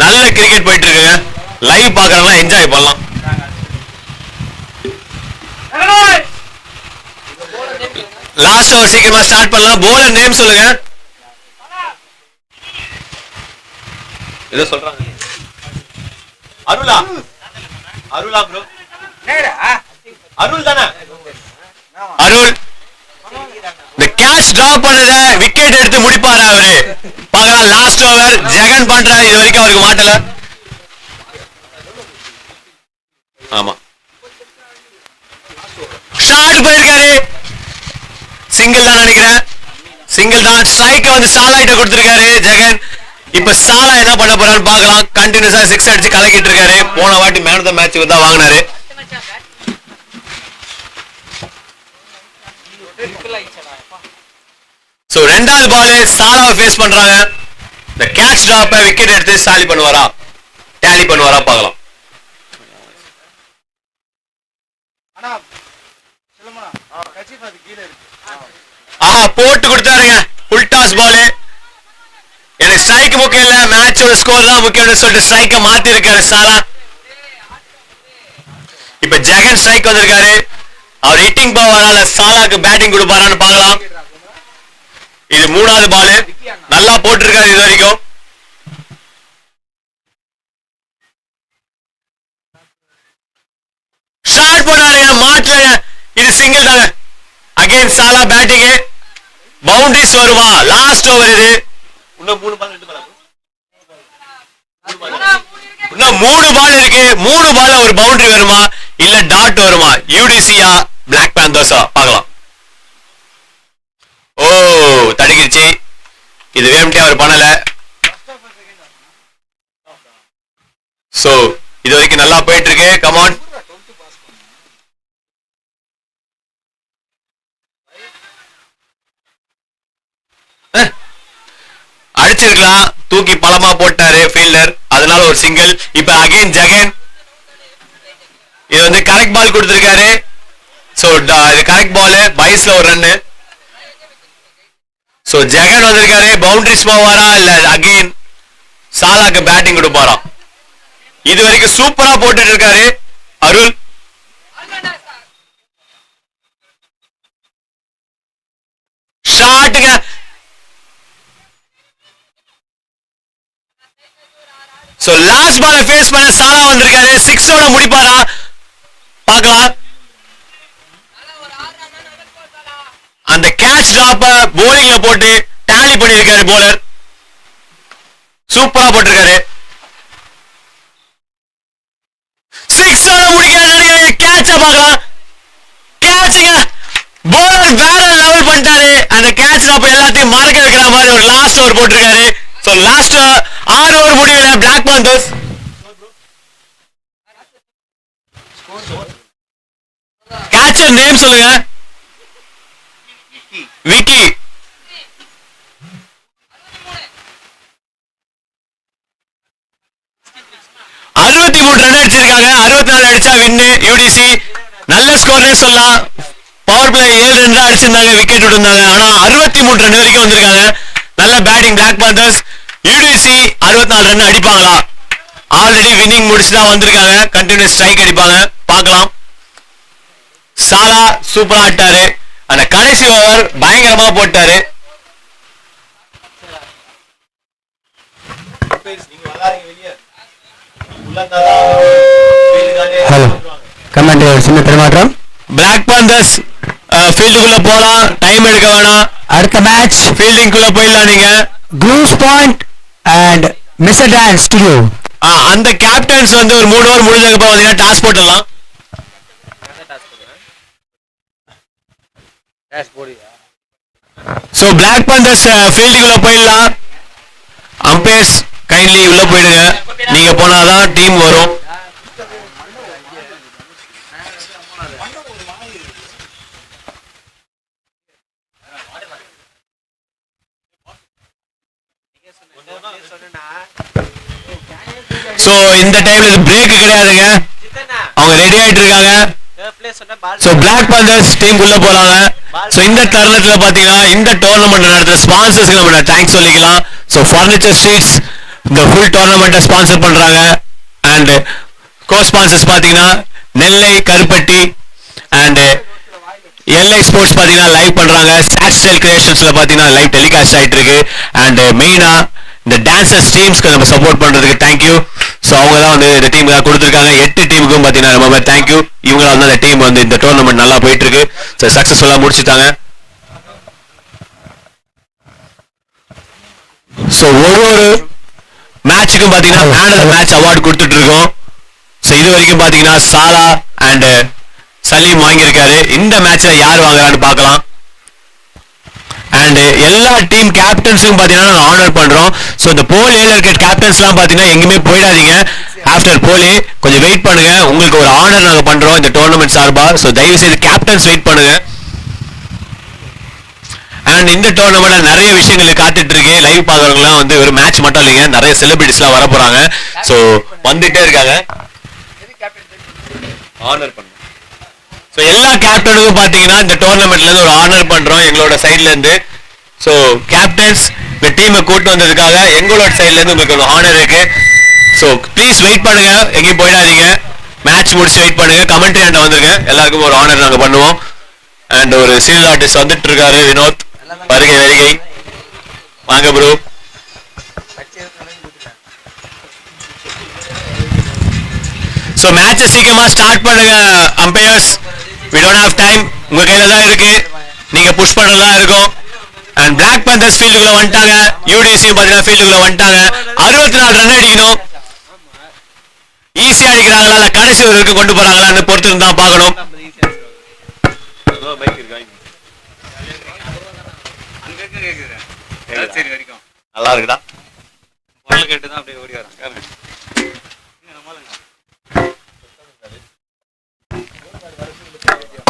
[SPEAKER 1] நல்ல கிரிக்கெட் போயிட்டு இருக்குங்க. லைவ் பார்க்கறவங்க என்ஜாய் பண்ணலாம். லாஸ்ட் ஓவர் சீக்கிரமா ஸ்டார்ட் பண்ணலாம். bowler நேம் சொல்லுங்க. ஏதோ சொல்றாங்க. அருளா ப்ரோ. அருள் தானே? அருள். இந்த கேட்ச் டிராப் பண்ணத விக்கெட் எடுத்து முடிப்பாரு அவரு. பார்க்கலாம் லாஸ்ட் ஓவர் ஜெகன் பண்றாரு. இது வரைக்கும் அவருக்கு மாட்டல. ஆமா ஷாட் போயிருக்காரு. சிங்கிள் தான் நினைக்கிறேன். சிங்கிள் தான். ஸ்ட்ரைக் வந்து சாலாயிட்ட கொடுத்திருக்காரு ஜெகன். இப்ப சாலா என்ன பண்ண போறான்னு பார்க்கலாம். கண்டினியூஸா 6 அடிச்சு கலக்கிட்டு இருக்காரு. போன வாட்டி மேன் ஆஃப் தி மேட்ச் தான் வாங்கினாரு. சோ ரெண்டாவது பால் சாலாவை ஃபேஸ் பண்றாங்க. இந்த கேட்ச் டிராப் விக்கெட் எடுத்து டேலி பண்ணுவாரா பார்க்கலாம். பாஸ் பால். எனக்கு ஸ்ட்ரைக் முக்கியம் இல்ல, மேட்சோட ஸ்கோர் தான் முக்கியம்னு சொல்லிட்டு ஸ்ட்ரைக்கை மாத்தி இருக்காரு சாலா. இப்ப ஜெகன் ஸ்ட்ரைக் வந்திருக்காரு. அவர் ஹிட்டிங் பவரால சாலாக்கு பேட்டிங் கொடுப்பாரான்னு பார்க்கலாம். இது 3வது பால். நல்லா போட்டிருக்காரு இது வரைக்கும். ஷாட் போனாருங்க மாட்ல. இது சிங்கிள் தாங்க. அகைன் சாலா பேட்டிங். பவுண்டரிஸ் வருமா? லாஸ்ட் ஓவர் இது. இன்னும் 3 பால் இருக்கு. 3 பால் இருக்கு. 3 பால்ல ஒரு பவுண்டரி வருமா இல்ல டாட் வருமா? யூடிசியா பிளாக் பேந்தர்ஸா பார்க்கலாம். ஓ தடுக்கிடுச்சு. இது வேம்டே அவர் பண்ணல. சோ இது வரைக்கும் நல்லா போயிட்டு இருக்கு. கமான். அடிச்சிருக்கலாம், தூக்கி பலமா போட்டாரு ஃபீல்டர், அதனால ஒரு சிங்கிள். இப்ப அகைன் ஜெகன். இது வந்து கரெக்ட் பால் கொடுத்திருக்காரு. சோ இது கரெக்ட் பால். பைஸ்ல ஒரு ரன்னு. சோ ஜெகன் வந்திருக்காரு. பவுண்டரிஸ் போவாரா இல்ல அகைன் சாலாக்கு பேட்டிங் கொடுப்பாரா? இது வரைக்கும் சூப்பரா போட்டுட்டு இருக்காரு அருள். ஷாட்டுங்க. சோ லாஸ்ட் பால ஃபேஸ் பண்ண சாலா வந்திருக்காரு. 6ஓட முடிப்பாரா பார்க்கலாம். அந்த கேட்ச் டிராப்ப போலிங்ல போட்டு டாலி பண்ணிருக்காரு போலர். சூப்பரா போட்டிருக்காரு. 6ஓட முடிக்கிறாரு. கேட்ச பார்க்கலாம். கேட்சுங்க. போலர் வேற லெவல் பண்ணிட்டாரு. அந்த கேட்ச் டிராப் எல்லாத்தையும் மறக்க வைக்கிற மாதிரி ஒரு லாஸ்ட் ஓவர் போட்டிருக்காரு. சோ லாஸ்ட் 6 ஓவர் முடிவுல பிளாக் பேந்தர்ஸ் கேட்சர் நேம் சொல்லுங்க. விக்கி. அறுபத்தி 3 ரன் அடிச்சிருக்காங்க. 64 அடிச்சா வின்னு யூடிசி. நல்ல ஸ்கோர்னே சொல்லலாம். பவர் பிளே 7 ரன் தான் அடிச்சிருந்தாங்க, விக்கெட் விட்டுருந்தாங்க. ஆனா 63 ரன் வரைக்கும் வந்திருக்காங்க. நல்ல batting Black Panthers. UTC 64 run அடிப்பாங்களா? ஆல்ரெடி வின்னிங் முடிச்சு தான் வந்திருக்காங்க. கண்டினியூஸ் ஸ்ட்ரைக் அடிப்பாங்க பார்க்கலாம். சாலா சூப்பரா ஆட்டாரு. அந்த கடைசி ஓவர் பயங்கரமா போட்டாரு.
[SPEAKER 4] ஹலோ கமெண்ட் சின்ன பெருமாற்றம்.
[SPEAKER 1] பிளாக் பேந்தர்ஸ் ஃபீல்டுக்குள்ள போலாம், டைம் எடுக்க வேணாம்.
[SPEAKER 4] அடுத்த மேட்ச்
[SPEAKER 1] ஃபீல்டிங்குள்ள போயிடலாம் நீங்க.
[SPEAKER 4] Cruise point and mister dance studio.
[SPEAKER 1] அந்த கேப்டன்ஸ் வந்து ஒரு 3 ஓவர் முடிஞ்சதுக்கு அப்புறம் பாத்தீங்கன்னா டாஸ் போட்டுடலாம். சோ பிளாக் பேந்தர்ஸ் ஃபீல்டிங்குள்ள போயிடலாம். அம்பையர்ஸ் கைண்ட்லி உள்ள போயிடுங்க. நீங்க போனாதான் டீம் வரும். சோ இந்த டைம்ல இது பிரேக் கிடையாதுங்க. அவங்க ரெடி ஆயிட்டு இருக்காங்க. சோ பிளாக் பேந்தர்ஸ் டீம் உள்ள போறாங்க. சோ இந்த தருணத்துல பாத்தீங்கன்னா இந்த டோர்னமெண்ட் நடத்துற ஸ்பான்சர்ஸ்க்கு நம்ம தேங்க்ஸ் சொல்லிக்கலாம். சோ ஃபர்னிச்சர் ஸ்ட்ரீட்ஸ் இந்த ஃபுல் டோர்னமெண்ட்டை ஸ்பான்சர் பண்றாங்க. அண்ட் கோ ஸ்பான்சர்ஸ் பாத்தீங்கன்னா நெல்லை கருப்பட்டி அண்ட் எல்ஐ ஸ்போர்ட்ஸ் பாத்தீங்கன்னா லைவ் பண்றாங்க. ஸ்டாட் ஸ்டைல் கிரியேஷன்ஸ்ல பாத்தீங்கன்னா லைவ் டெலிகாஸ்ட் ஆயிட்டு இருக்கு. அண்ட் மெயினா இந்த டான்சர்ஸ் டீம்ஸ்க்கு நம்ம சப்போர்ட் பண்றதுக்கு தேங்க்யூ. ஸோ அவங்க தான் வந்து இந்த டீம் தான் கொடுத்துருக்காங்க. 8 டீமுக்கும் பார்த்தீங்கன்னா ரொம்ப தேங்க்யூ. இவங்களால வந்து அந்த டீம் வந்து இந்த டோர்னமெண்ட் நல்லா போயிட்டு இருக்கு. ஸோ சக்ஸஸ்ஃபுல்லாக முடிச்சுட்டாங்க. ஸோ ஒரு மேட்சுக்கும் பார்த்தீங்கன்னா man of the match award கொடுத்துட்டு இருக்கோம். ஸோ இது வரைக்கும் பார்த்தீங்கன்னா சாலா அண்ட் சலீம் வாங்கியிருக்காரு. இந்த மேட்ச்ல யார் வாங்குறான்னு பார்க்கலாம். அண்ட் எல்லா டீம் கேப்டன்ஸுக்கும் பார்த்தீங்கன்னா நாங்கள் ஆனர் பண்றோம். ஸோ இந்த போல் ஏல இருக்க கேப்டன்ஸ்லாம் பார்த்தீங்கன்னா எங்கேயுமே போயிடாதீங்க. ஆஃப்டர் போலே கொஞ்சம் வெயிட் பண்ணுங்க. உங்களுக்கு ஒரு ஆனர் நாங்கள் பண்றோம் இந்த டோர்னமெண்ட் சார்பா. ஸோ தயவு செய்து கேப்டன்ஸ் வெயிட் பண்ணுங்க. அண்ட் இந்த டோர்னமெண்ட்ல நிறைய விஷயங்கள் காத்துட்டு இருக்கு. லைவ் பார்க்கறவங்கலாம் வந்து ஒரு மேட்ச் மட்டும் இல்லைங்க, நிறைய செலிபிரிட்டிஸ்லாம் வர போறாங்க. ஸோ வந்துட்டே இருக்காங்க. ஆனர் பண்ணுங்க. ஸோ எல்லா கேப்டனுக்கும் பார்த்தீங்கன்னா இந்த டோர்னமெண்ட்ல இருந்து ஒரு ஆனர் பண்றோம் எங்களோட சைட்ல இருந்து. ஸோ கேப்டன்ஸ் இந்த டீமை கூட்டு வந்ததுக்காக எங்களோட சைட்ல இருந்து உங்களுக்கு ஒரு ஹானர் இருக்கு. ஸோ ப்ளீஸ் வெயிட் பண்ணுங்க, எங்கேயும் போயிடாதீங்க. மேட்ச் முடிச்சு வெயிட் பண்ணுங்க, கமெண்ட்ரி ஆண்ட வந்துருங்க. எல்லாருக்கும் ஒரு ஹானர் நாங்க பண்ணுவோம். அண்ட் ஒரு சீரியல் ஆர்டிஸ்ட் வந்துட்டு இருக்காரு, வினோத். வருகை வருகை, வாங்க ப்ரோ. ஸோ மேட்சை சீக்கிரமா ஸ்டார்ட் பண்ணுங்க umpires. we don't have time. உங்க கையில தான் இருக்கு, நீங்க புஷ் பண்றதா இருக்கும். அண்ட் பிளாக் பந்தர்ஸ் ஃபீல்டுக்குள்ள வந்துட்டாங்க, யூடிசியும் பாத்தீங்கன்னா ஃபீல்டுக்குள்ள வந்துட்டாங்க. 64 ரன் அடிக்கணும். ஈஸியா அடிக்கிறாங்களா இல்ல கடைசி ஒரு வரைக்கும் கொண்டு போறாங்களான்னு பொறுத்து தான் பார்க்கணும். நல்லா இருக்குதா?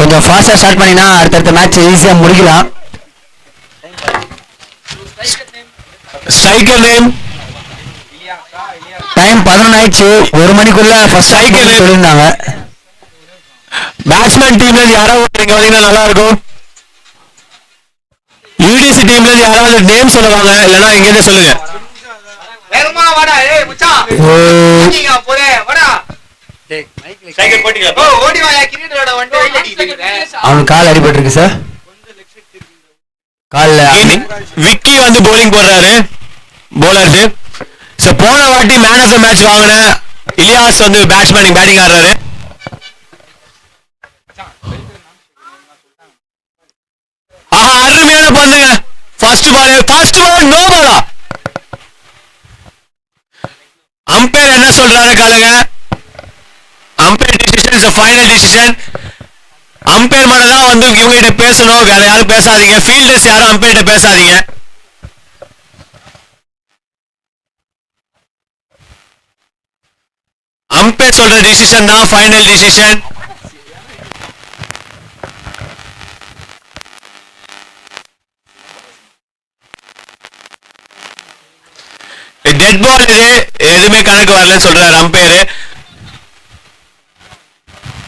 [SPEAKER 4] கொஞ்சம் ஃபாஸ்டா ஸ்டார்ட் பண்ணினா அடுத்தடுத்த மேட்ச் ஈஸியா முடிக்கலாம்.
[SPEAKER 1] ஸ்ட்ரைக்கர் நேம்
[SPEAKER 4] டைம் 11 ஆயிடுச்சு. 1 மணிக்குள்ள ஃபர்ஸ்ட்
[SPEAKER 1] Striker name.
[SPEAKER 4] சொல்லியிருந்தாங்க.
[SPEAKER 1] பேட்ஸ்மேன் டீம்ல இருந்து யாராவது நீங்க வந்தீங்கன்னா நல்லா இருக்கும். யூடிசி டீம்ல இருந்து யாராவது நேம் சொல்லுவாங்க, இல்லைன்னா இங்க இருந்து சொல்லுங்க.
[SPEAKER 3] வேகமா வாடா ஏய் மச்சான்
[SPEAKER 4] ஓ,
[SPEAKER 3] நீங்க போறே வாடா
[SPEAKER 1] ஸ்ட்ரைக்கர் போட்டீங்களா?
[SPEAKER 3] ஓ ஓடி வாயா கிரிக்கெட்டோட வந்து அடிக்குது
[SPEAKER 4] அவனுக்கு கால் அடிபட்டு இருக்கு சார். கால்ல
[SPEAKER 1] விக்கி வந்து bowling போடுறாரு, bowlers. சோ போன வாட்டி மேன் ஆஃப் த மேட்ச் வாங்கின இலியாஸ் வந்து பேட்டிங் ஆடுறாரு. ஆஹா, அருமையான பந்துங்க. ஃபர்ஸ்ட் பால் நோ பாலா. அம்பையர் என்ன சொல்றாரு காலுங்க. Umpire decision is final decision. Umpire மட்டும் தான் வந்து இவங்க கிட்ட பேசணும், வேற யாரும் பேசாதீங்க. ஃபீல்டர்ஸ் யாரும் அம்பையர் கிட்ட பேசாதீங்க. அம்பையர் சொல்ற டிசிஷன் தான் ஃபைனல் டிசிஷன். டெட் பால் இது, எதுவுமே கணக்கு வரலன்னு சொல்றாரு umpire.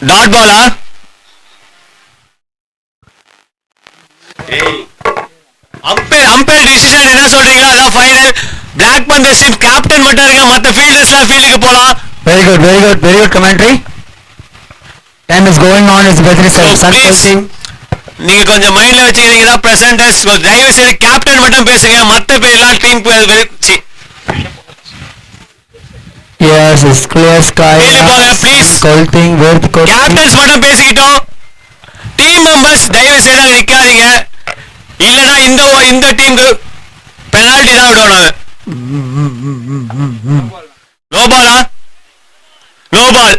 [SPEAKER 1] Dot Bala? Umpire decision என்ன சொல்றீங்களோ அதான் ஃபைனல். பிளாக் பந்தர் ஷிப் கேப்டன் மட்டும் இருங்க, மத்த ஃபீல்டர்ஸ்லாம் ஃபீல்டுக்கு போலாம்.
[SPEAKER 4] Very good commentary. Time is going on. Is very successful.
[SPEAKER 1] நீங்க கொஞ்சம் மைண்ட்ல வச்சுக்கிறீங்க பிரசன்டர்ஸ். தயவு செய்து கேப்டன் மட்டும் பேசுங்க, மத்த பேர் எல்லாம் team
[SPEAKER 4] Yes, it's clear sky.
[SPEAKER 1] Please.
[SPEAKER 4] Colting with
[SPEAKER 1] captains மட்டும் பேசிக்கிட்டோம். டீம் மெம்பர்ஸ் தயவு செய்து அங்க நிக்காதீங்க, இல்லனா இந்த டீமுக்கு பெனால்டி தான் விடுவாங்க. நோ பாலா? No ball.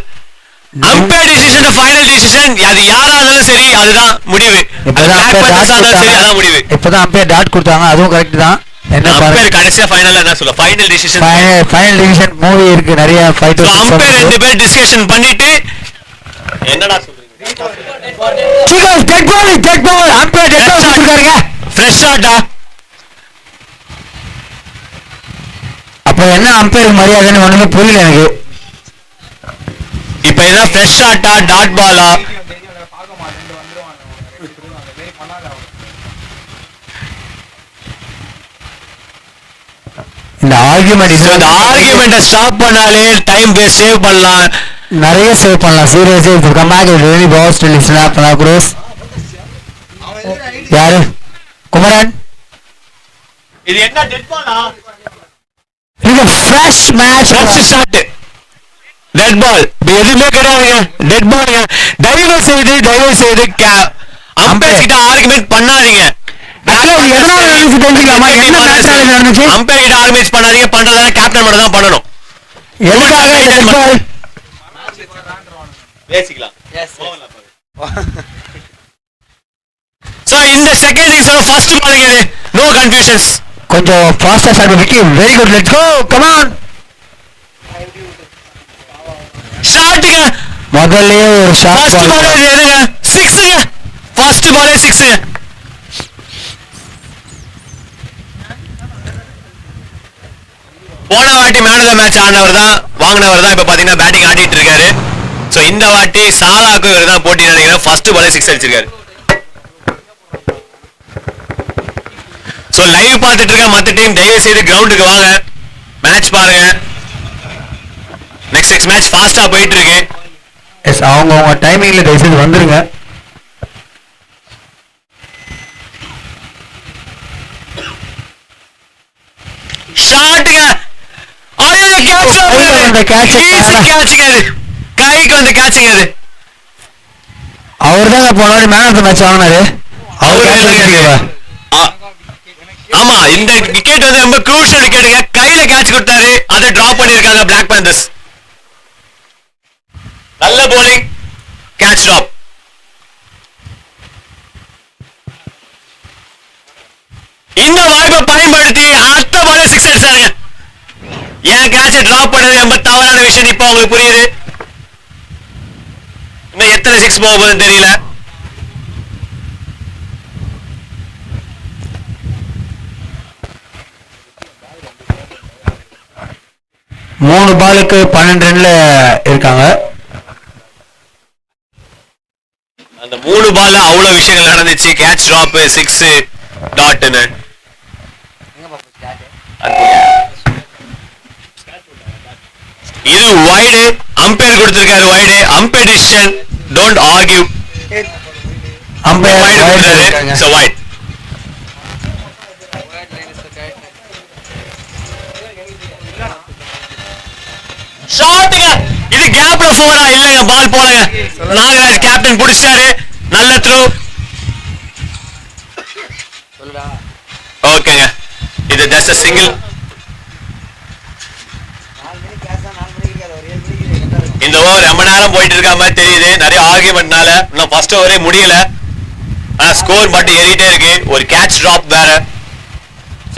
[SPEAKER 1] Umpire decision final decision. அது யாரா இருந்தாலும் சரி, அதுதான் முடிவு. அதான் முடிவு.
[SPEAKER 4] இப்பதான் அம்பையர் டாட் கொடுத்தாங்க, அதுவும் கரெக்ட் தான். என்ன
[SPEAKER 1] அம்பையர் கடைசியா ஃபைனலா என்ன சொல்ல? Final decision.
[SPEAKER 4] Final decision movie இருக்கு, நிறைய ஃபைட்.
[SPEAKER 1] அம்பையர் ரெண்டு பேர் டிஸ்கஷன் பண்ணிட்டு என்னடா சொல்றீங்க?
[SPEAKER 4] Dead ball umpire dead ball கொடுத்தாருங்க.
[SPEAKER 1] ஃப்ரெஷ் ஷாட்டா?
[SPEAKER 4] அப்ப என்ன அம்பையர் மரியாதைன்னு ஒண்ணுமே புரியல எனக்கு.
[SPEAKER 1] இப்ப என்ன ஃப்ரெஷ் ஷாட்டா டாட் பாலா?
[SPEAKER 4] இந்த
[SPEAKER 1] ஆர்குமெண்ட்டை ஸ்டாப் பண்ணாலே டைம் சேவ் பண்ணலாம்,
[SPEAKER 4] நிறைய சேவ் பண்ணலாம். சீரியஸா இது come back really boss to listen up now bros. யாரு? குமரன்.
[SPEAKER 1] இது என்ன டெட் பாலா?
[SPEAKER 4] இது fresh match,
[SPEAKER 1] fresh shot, dead ball. எதுவுமே கிடையாதுங்க, டெட் பாலுங்க. தயவு செய்து அம்பையர் கிட்ட ஆர்குமெண்ட் பண்ணாதீங்க. அம்பையர் கிட்ட ஆர்குமெண்ட் பண்ணாதீங்க. பண்றதால கேப்டன் மட்டும் தான் பண்ணணும்.
[SPEAKER 4] எதுக்காக
[SPEAKER 1] பேசிக்கலாம். சோ இந்த செகண்ட் இன்னிங்ஸோட ஃபர்ஸ்ட் பாலிங் இது. No confusions.
[SPEAKER 4] கொஞ்சம் ஃபாஸ்டா start Vicky. Very good, let's go, come on.
[SPEAKER 1] ஷாட்டுங்க.
[SPEAKER 4] முதல்லயே ஒரு ஷாட்.
[SPEAKER 1] ஃபர்ஸ்ட் பால் எதுங்க? 6ங்க. ஃபர்ஸ்ட் பாலே 6ங்க. போன வாட்டி மேன் ஆஃப் த மேட்ச் வாங்கினவர் தான் இப்ப பாத்தீங்கன்னா பேட்டிங் ஆடிட்டு இருக்காரு. சோ இந்த வாட்டி சாலாக்கு இவர் தான் போட்டி நினைக்கிறேன். ஃபர்ஸ்ட் பாலே 6 அடிச்சிருக்காரு. ஸோ லைவ் பார்த்துட்டு இருக்க மற்ற டீம் தயவு செய்து கிரவுண்டுக்கு வாங்க, மேட்ச் பாருங்க. நெக்ஸ்ட் மேட்ச் ஃபாஸ்டா போயிட்டு இருக்கு.
[SPEAKER 4] எஸ், அவங்க டைமிங்ல தயவுசெய்து வந்துருங்க.
[SPEAKER 1] ஷாட்டுங்க, கைக்கு வந்த கேட்சுங்க அது.
[SPEAKER 4] அவர் தாங்க போன வாட்டி மேன் ஆஃப் த மேட்ச் வாங்கினாரு.
[SPEAKER 1] ஆமா, இந்த விக்கெட் வந்து ரொம்ப க்ரூஷியல் விக்கெட்டுங்க. கையில கேட்ச் கொடுத்தாரு, அதை டிராப் பண்ணிருக்காங்க பிளாக் பேந்தர்ஸ். நல்ல bowling, கேட்ச் டிராப். இந்த வாய்ப்பை பயன்படுத்தி அடுத்த பால 6 அடிச்சாருங்க. ஏன் கேட்சை டிராப் பண்ணது ரொம்ப தவறான விஷயம் இப்ப உங்களுக்கு புரியுது. இன்னும் எத்தனை 6 போக போகுதுன்னு தெரியல.
[SPEAKER 4] மூணு பாலுக்கு 12 ரன்ல இருக்காங்க.
[SPEAKER 1] அந்த 3 பால்ல அவ்வளவு விஷயங்கள் நடந்துச்சு. Catch drop, 6 டாட்னு. இது வைடு, அம்பையர் கொடுத்திருக்காரு wide. Umpire decision, don't argue.
[SPEAKER 4] Umpire
[SPEAKER 1] wide கொடுத்தாரு, சோ வைட். ஷாட்டுங்க, இது கேப்ல போறா இல்லங்க, பால் போலங்க. நாகராஜ் கேப்டன் புடிச்சாரு, நல்ல த்ரோ. ஓகேங்க, இது ஜஸ்ட் a சிங்கிள். இந்த ஓவர் ரொம்ப நேரம் போயிட்டு இருக்க மாதிரி தெரியுது, நிறைய ஆர்கியூமெண்ட்னால. இன்னும் ஃபர்ஸ்ட் ஓவரே முடியல, ஆனா ஸ்கோர் மட்டும் ஏறிட்டே இருக்கு. ஒரு கேட்ச் டிராப் வேற.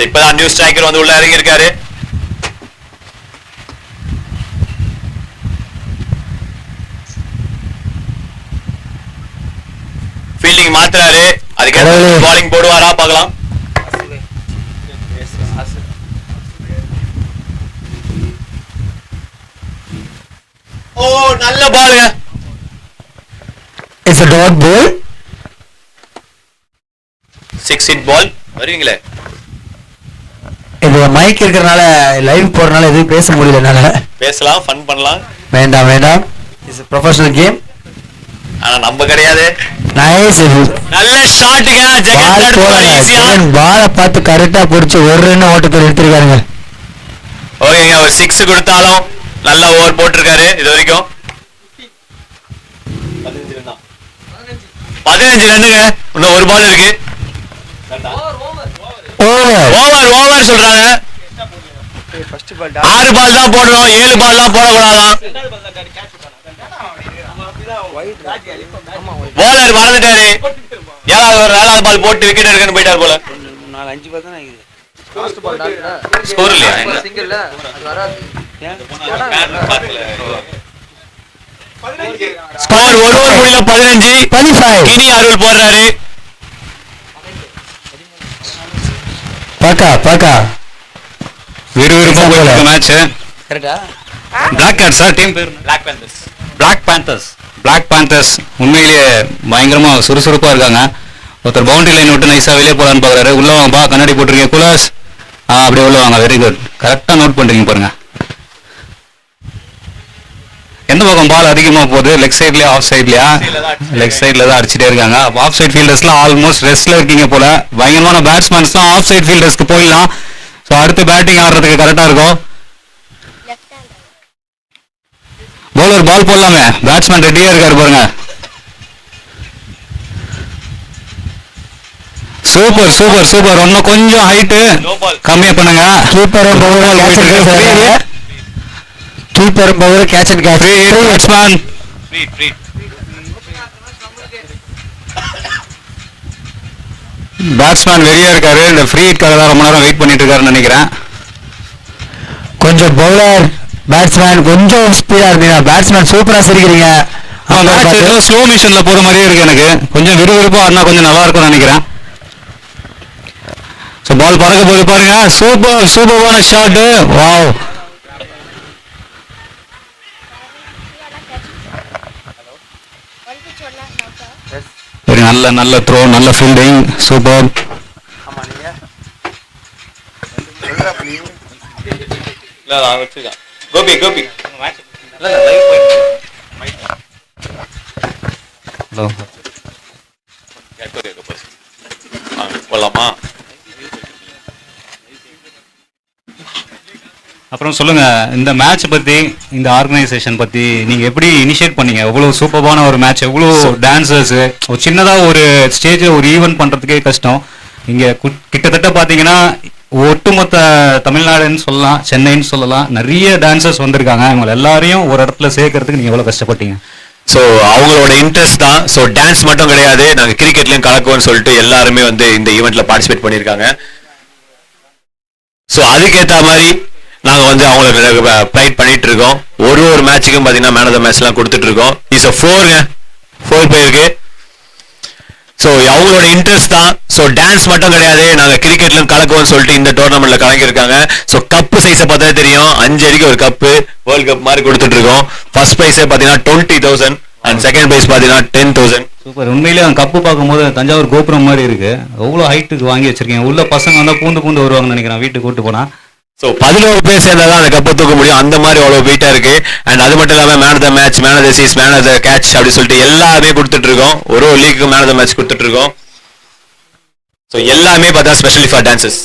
[SPEAKER 1] இப்பதான் நியூ ஸ்ட்ரைக்கர் வந்து உள்ள இறங்கி இருக்காரு. ஃபீல்டிங் மாத்துறாரு, அதுக்கு பாலிங் போடுவாரா பார்க்கலாம். ஓ, நல்ல பாலுங்க.
[SPEAKER 4] It's a dot ball.
[SPEAKER 1] 6 hit ball. வருவீங்களே,
[SPEAKER 4] இது மைக் இருக்கிறனால லைவ் போறனால எதுவும் பேச முடியல என்னால.
[SPEAKER 1] பேசலாம், ஃபன் பண்ணலாம்.
[SPEAKER 4] வேண்டாம் வேண்டாம், இட்ஸ் a professional game.
[SPEAKER 1] ஆனா நம்ம கிடையாது.
[SPEAKER 4] நைஸ்,
[SPEAKER 1] நல்ல ஷாட்டுங்க.
[SPEAKER 4] பால் போல பாலை பார்த்து கரெக்டா புடிச்சு ஒரு ரன் ஓட்டத்தில் எடுத்திருக்காருங்க.
[SPEAKER 1] ஓகேங்க, ஒரு 6 கொடுத்தாலும் நல்ல ஓவர் போட்டிருக்காரு இது வரைக்கும். 15 ரன்னுங்க, இன்னும் ஒரு பால் இருக்கு. ஓவர் ஓவர் சொல்றாங்க. 6 பால் தான் போடணும், 7 பால் தான் போடக்கூடாதான். போலர் மறந்துட்டாரு, 7வது பால் போட்டு விக்கெட் எடுக்கன்னு போயிட்டார் போல.
[SPEAKER 5] 4-5 பால் தான் ஆகுது.
[SPEAKER 1] ஸ்கோர் இல்லையா?
[SPEAKER 3] சிங்கிள்ல அது வராது.
[SPEAKER 1] ஸ்கோர் ஒரு ஓவர் முடியல 15. கினி அருள் போடுறாரு.
[SPEAKER 4] பாக்கா பாக்கா
[SPEAKER 6] விறுவிறுப்பா போயிருக்கு மேட்ச்.
[SPEAKER 5] கரெக்டா?
[SPEAKER 6] பிளாக் கேட்ஸ் டீம் பேர்
[SPEAKER 1] பிளாக் பேந்தர்ஸ்.
[SPEAKER 6] பிளாக் பேந்தர்ஸ் உண்மையிலேயே பயங்கரமா சுறுசுறுப்பா இருக்காங்க. ஒருத்தர் பவுண்டரி லைன் விட்டு நைஸா வெளியே போலான்னு பாக்குறாரு. உள்ள வாங்கப்பா, கண்ணாடி போட்டிருக்கீங்க குலாஸ். அப்படியே உள்ள வாங்க. வெரி குட், கரெக்டா நோட் பண்றீங்க பாருங்க. எந்த பக்கம் பால் அதிகமா போகுது? லெக் சைட்லயா ஆஃப் சைட்லயா? லெக் சைட்ல தான் அடிச்சுட்டே இருக்காங்க. ஆஃப் சைட் ஃபீல்டர்ஸ்லாம் ஆல்மோஸ்ட் ரெஸ்ட்ல இருக்கீங்க போல. பயங்கரமான பேட்ஸ்மேன்ஸ்லாம் ஆஃப் சைட் ஃபீல்டர்ஸ்க்கு போயிடலாம். ஸோ அடுத்து பேட்டிங் ஆடுறதுக்கு கரெக்டா இருக்கும். பவுலர் பால் போடலாமே, பேட்ஸ்மேன் ரெடியா இருக்காரு பாருங்க. Super super super. இன்னும் கொஞ்சம் ஹைட்டு கம்மியா பண்ணுங்க.
[SPEAKER 4] கீப்பரும் bowler catch and catch.
[SPEAKER 6] Batsman batsman வெறியா இருக்காரு. இந்த ஃப்ரீ ஹிட்காக தான் ரொம்ப நேரம் வெயிட் பண்ணிட்டு இருக்காருன்னு நினைக்கிறேன்.
[SPEAKER 4] கொஞ்சம் பவுலர் பேட்ஸ்மேன் கொஞ்சம் ஸ்பீடா இருந்தீங்க. பேட்ஸ்மேன் சூப்பரா சிரிக்கிறீங்க.
[SPEAKER 6] ஸ்லோ மிஷன்ல போற மாதிரியே இருக்கு எனக்கு. கொஞ்சம் விறுவிறுப்பா ஆடினா கொஞ்சம் நல்லா இருக்கும்னு நினைக்கிறேன். ஸோ பால் பறக்க போது பாருங்க. சூப்பரான ஷாட். வாவ், வெரி நல்ல த்ரோ, நல்ல ஃபீல்டிங், சூப்பர்.
[SPEAKER 1] இல்ல நான் வச்சிருக்கேன். கோபி
[SPEAKER 6] ஹலோ
[SPEAKER 1] போலாமா?
[SPEAKER 6] அப்புறம் சொல்லுங்க, இந்த மேட்ச் பத்தி, இந்த ஆர்கனைசேஷன் பத்தி நீங்க எப்படி இனிஷியேட் பண்ணீங்க? எவ்வளவு சூப்பரான ஒரு மேட்ச், எவ்வளவு டான்சர்ஸ், ஒரு சின்னதா ஒரு ஸ்டேஜ் ஒரு ஈவென்ட் பண்றதுக்கே கஷ்டம். இங்க கிட்டத்தட்ட பாத்தீங்கன்னா ஒட்டுமொத்த தமிழ்நாடுன்னு சொல்லலாம், சென்னைன்னு சொல்லலாம், நிறைய டான்சர்ஸ் வந்திருக்காங்க. இவங்க எல்லாரையும் ஒரு இடத்துல சேர்க்கறதுக்கு நீங்க எவ்வளவு கஷ்டப்பட்டீங்க?
[SPEAKER 1] ஸோ அவங்களோட இன்ட்ரெஸ்ட் தான். ஸோ டான்ஸ் மட்டும் கிடையாது, நாங்கள் கிரிக்கெட்லையும் கலக்குவோம்னு சொல்லிட்டு எல்லாருமே வந்து இந்த ஈவெண்ட்ல பார்ட்டிசிபேட் பண்ணியிருக்காங்க. ஸோ அதுக்கேற்ற மாதிரி நாங்கள் வந்து அவங்களுக்கு ப்ரைட் பண்ணிட்டு இருக்கோம். ஒரு மேட்சுக்கும் பார்த்தீங்கன்னா மேன் ஆஃப் த மேட்ச்லாம் கொடுத்துட்டு இருக்கோம். இஸ் 4 பேருக்கு. ஸோ அவங்களோட இன்ட்ரெஸ்ட் தான். ஸோ டான்ஸ் மட்டும் கிடையாது, நாங்கள் கிரிக்கெட்லையும் கலக்குவோம்னு சொல்லிட்டு இந்த டோர்னமெண்ட்ல கலங்கியிருக்காங்க. ஸோ கப்பு சைஸை பார்த்தா தெரியும், 5 அடிக்கு ஒரு கப்பு, வேர்ல்ட் கப் மாதிரி கொடுத்துட்டு இருக்கோம். ஃபர்ஸ்ட் ப்ரைஸே பார்த்தீங்கன்னா 20,000 அண்ட் செகண்ட் ப்ரைஸ் பார்த்தீங்கன்னா 10,000.
[SPEAKER 6] சூப்பர். உண்மையிலேயே அந்த கப்பு பார்க்கும்போது தஞ்சாவூர் கோபுரம் மாதிரி இருக்கு. எவ்வளோ ஹைட்டுக்கு வாங்கி வச்சிருக்கீங்க. உள்ள பசங்க வந்தா பூந்து வருவாங்கன்னு நினைக்கிறேன் வீட்டுக்கு கூட்டு போனா.
[SPEAKER 1] ஸோ 11 பேர் சேர்ந்தாதான் அந்த கப்பை தூக்க முடியும், அந்த மாதிரி அவ்வளோ வெயிட்டா இருக்கு. அண்ட் அது மட்டும் இல்லாமல் man of the match, man of the சீஸ், மேன் ஆஃப் த கேட்ச் அப்படி சொல்லிட்டு எல்லாமே கொடுத்துட்டு இருக்கோம். ஒரு லீக்கு மேன் ஆஃப் த மேட்ச் கொடுத்துட்டு இருக்கோம். ஸோ எல்லாமே பார்த்தா specially for dancers.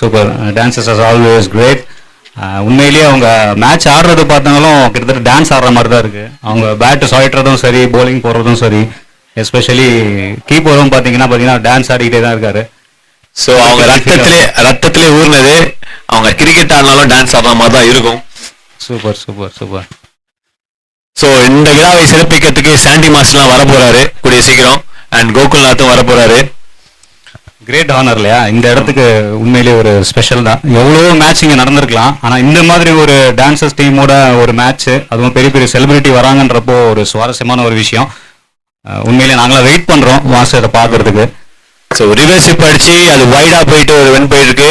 [SPEAKER 6] Super. Dancers are always great. உண்மையிலேயே அவங்க மேட்ச் ஆடுறது பார்த்தாலும் கிட்டத்தட்ட டான்ஸ் ஆடுற மாதிரி தான் இருக்கு. அவங்க பேட்டு சாய்ட்டுறதும் சரி, போலிங் போடுறதும் சரி, எஸ்பெஷலி கீப்பரும் பார்த்தீங்கன்னா டான்ஸ் ஆடிக்கிட்டே தான் இருக்காரு.
[SPEAKER 1] ஸோ அவங்க ரத்தத்திலே ஊர்னது. அவங்க கிரிக்கெட் ஆடினாலும் டான்ஸ் ஆடுற மாதிரி தான் இருக்கும்.
[SPEAKER 6] சூப்பர்.
[SPEAKER 1] ஸோ இந்த விழாவை சிறப்பிக்கிறதுக்கு சாண்டி மாஸ்டர்லாம் வர போறாரு கூடிய சீக்கிரம். அண்ட் கோகுல்நாத்தும் வர போறாரு.
[SPEAKER 6] கிரேட் ஆனர் இல்லையா? இந்த இடத்துக்கு உண்மையிலேயே ஒரு ஸ்பெஷல் தான். எவ்வளவோ மேட்ச் இங்கே நடந்திருக்கலாம், ஆனால் இந்த மாதிரி ஒரு டான்சர்ஸ் டீமோட ஒரு மேட்ச், அதுவும் பெரிய செலிபிரிட்டி வராங்கன்றப்போ ஒரு சுவாரஸ்யமான ஒரு விஷயம். உண்மையிலேயே நாங்களாம் வெயிட் பண்றோம் மாஸ்டர் இதை பார்க்கறதுக்கு.
[SPEAKER 1] ஸோ ரிவர்ஷிப் அடிச்சு அது வைடா போயிட்டு ஒரு வென் போயிருக்கு.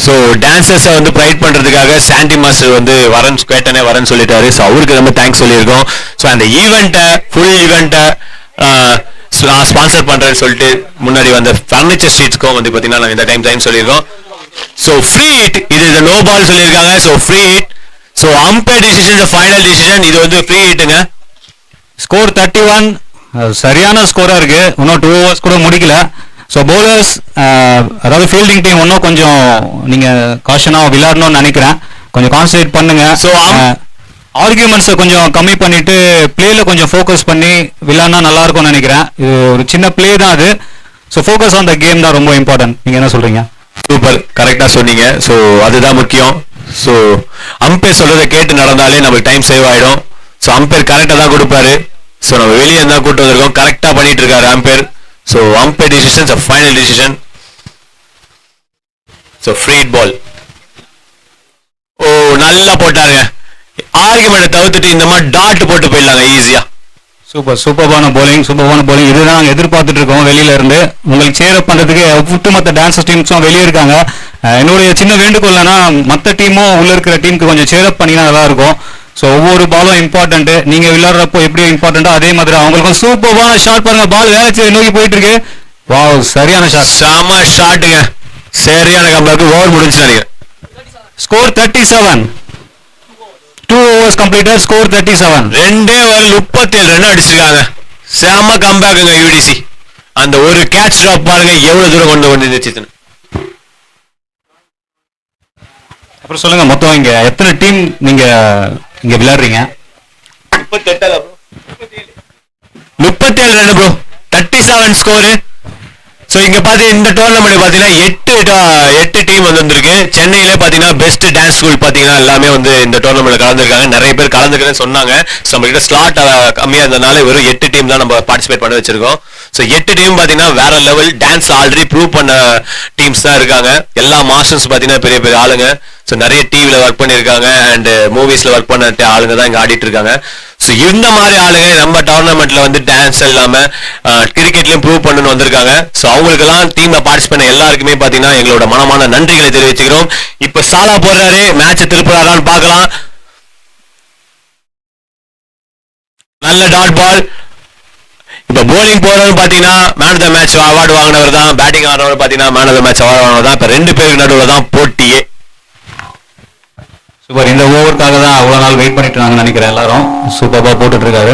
[SPEAKER 1] ஸோ டான்சர்ஸை வந்து ப்ரைட் பண்றதுக்காக சாண்டி மாஸ்டர் வந்து கேட்டனே வரேன்னு சொல்லிட்டாரு. ஸோ அவருக்கு ரொம்ப தேங்க்ஸ் சொல்லியிருக்கோம். ஸோ அந்த ஃபுல் ஈவெண்ட்டை நான் ஸ்பான்சர் பண்றேன்னு சொல்லிட்டு முன்னாடி வந்த ஃபர்னிச்சர் ஸ்ட்ரீட்ஸ்க்கும் வந்து பார்த்தீங்கன்னா நாங்கள் இந்த டைம் சொல்லியிருக்கோம். ஸோ ஃப்ரீ ஹிட், இது நோ பால் சொல்லியிருக்காங்க. So free hit. So umpire decision final decision, இது வந்து ஃப்ரீ ஹிட்டுங்க.
[SPEAKER 6] ஸ்கோர் 31, சரியான ஸ்கோரா இருக்கு. இன்னும் 2 overs கூட முடிக்கல. ஸோ பவுலர்ஸ், அதாவது ஃபீல்டிங் டீம் இன்னும் கொஞ்சம் நீங்க காஷனா விளையாடணும்னு நினைக்கிறேன். கொஞ்சம் கான்சன்ட்ரேட் பண்ணுங்க.
[SPEAKER 1] ஸோ
[SPEAKER 6] ஆர்கியூமெண்ட்ஸை கொஞ்சம் கம்மி பண்ணிட்டு பிளேல கொஞ்சம் ஃபோக்கஸ் பண்ணி விளையாடினா நல்லா இருக்கும்னு நினைக்கிறேன். இது ஒரு சின்ன பிளே தான் அது. So focus on the game தான் ரொம்ப இம்பார்ட்டன்ட். நீங்க என்ன சொல்றீங்க?
[SPEAKER 1] சூப்பர், கரெக்டா சொன்னீங்க. ஸோ அதுதான் முக்கியம். ஸோ அம்பையர் சொல்றதை கேட்டு நடந்தாலே நமக்கு டைம் சேவ் ஆயிடும். ஸோ அம்பையர் கரெக்டா தான் கொடுப்பாரு. ஸோ நம்ம வெளியே தான் கூட்டு வந்திருக்கோம், கரெக்டா பண்ணிட்டு இருக்காரு umpire. So umpire decision final decision. So free ball. Oh நல்லா போட்டாருங்க. ஆர்குமெண்ட் தவிர்த்துட்டு இந்த மாதிரி டாட் போட்டு போயிடலாங்க ஈஸியா.
[SPEAKER 6] சூப்பரான போலிங். இதுதான் நாங்கள் எதிர்பார்த்துட்டு இருக்கோம் வெளியில இருந்து. உங்களுக்கு சேர் அப் பண்றதுக்கு ஒட்டுமொத்த டான்சர்ஸ் டீம்ஸும் வெளியே இருக்காங்க. என்னுடைய சின்ன வேண்டுகோள் என்னன்னா, மற்ற டீமும் உள்ள இருக்கிற டீமுக்கு கொஞ்சம் சேர் அப் பண்ணினா நல்லா இருக்கும். ஸோ ஒவ்வொரு பாலும் இம்பார்ட்டன்ட். நீங்க விளையாடுறப்போ எப்படி இம்பார்ட்டன்ட்டோ அதே மாதிரி அவங்களுக்கும் சூப்பரான ஷாட். பாருங்க, பால் வேலை நோக்கி போயிட்டு இருக்கு. வாவ், சரியான ஷாட்.
[SPEAKER 1] செம ஷாட்டுங்க. சரியான கம்பேக். ஓவர் முடிஞ்சு நினைக்கிறேன்.
[SPEAKER 6] Score 37. 2 overs completed. Score 37.
[SPEAKER 1] 2 over 37 run அடிச்சிருக்காங்க. செம கம்பேக்குங்க யூடிசி. அந்த ஒரு கேட்ச் டிராப் பாருங்க எவ்வளவு தூரம் கொண்டு வந்துச்சு.
[SPEAKER 6] அப்புறம் சொல்லுங்க, மொத்தம் இங்க எத்தனை டீம் நீங்க இங்க விளையாடுறீங்க?
[SPEAKER 1] 37 ரன் ப்ரோ. 37 ஸ்கோரு. ஸோ இங்க பாத்தீங்கன்னா இந்த டோர்னமெண்ட் பாத்தீங்கன்னா 8 டீம் வந்திருக்கு. சென்னையில பாத்தீங்கன்னா பெஸ்ட் டான்ஸ் ஸ்கூல் பாத்தீங்கன்னா எல்லாமே வந்து இந்த டோர்னமெண்ட்ல கலந்துருக்காங்க. நிறைய பேர் கலந்துக்கிறேன்னு சொன்னாங்க. ஸோ நம்ம கிட்ட ஸ்லாட் கம்மியா இருந்ததுனால வெறும் 8 டீம் தான் நம்ம பார்ட்டிசிபேட் பண்ண வச்சிருக்கோம். ஸோ 8 டீம் பாத்தீங்கன்னா வேற லெவல் டான்ஸ் ஆல்ரெடி ப்ரூவ் பண்ண டீம்ஸ் தான் இருக்காங்க. எல்லா மாஸ்டர்ஸ் பாத்தீங்கன்னா பெரிய ஆளுங்க. ஸோ நிறைய டிவில ஒர்க் பண்ணியிருக்காங்க அண்ட் மூவிஸ்ல ஒர்க் பண்ண ஆளுங்க தான் இங்க ஆடிட்டு இருக்காங்க. ஸோ இந்த மாதிரி ஆளுங்க நம்ம டோர்னமெண்ட்ல வந்து டான்ஸ் இல்லாம கிரிக்கெட்லயும் ப்ரூவ் பண்ணணும்னு வந்திருக்காங்க. ஸோ அவங்களுக்கெல்லாம் டீம்ல பார்ட்டிசிபேட் பண்ண எல்லாருக்குமே பாத்தீங்கன்னா எங்களோட மனமான நன்றிகளை தெரிவிச்சுக்கிறோம். இப்ப சாலா போடுறாரு, மேட்ச் திருப்புறாரான்னு பார்க்கலாம். நல்ல டாட் பால். இப்ப போலிங் போறவர் பாத்தீங்கன்னா man of the match award வாங்கினவர் தான். பேட்டிங் ஆடுறவர் பாத்தீங்கன்னா man of the match award வாங்கினவர் தான். இப்ப 2 பேருக்கு நடுவில் தான் போட்டியே.
[SPEAKER 6] சூப்பர். இந்த ஓவருக்காக தான் அவ்வளோ நாள் வெயிட் பண்ணிட்டு இருந்தாங்கன்னு நினைக்கிறேன் எல்லாரும். சூப்பராக போட்டுட்டு இருக்காரு.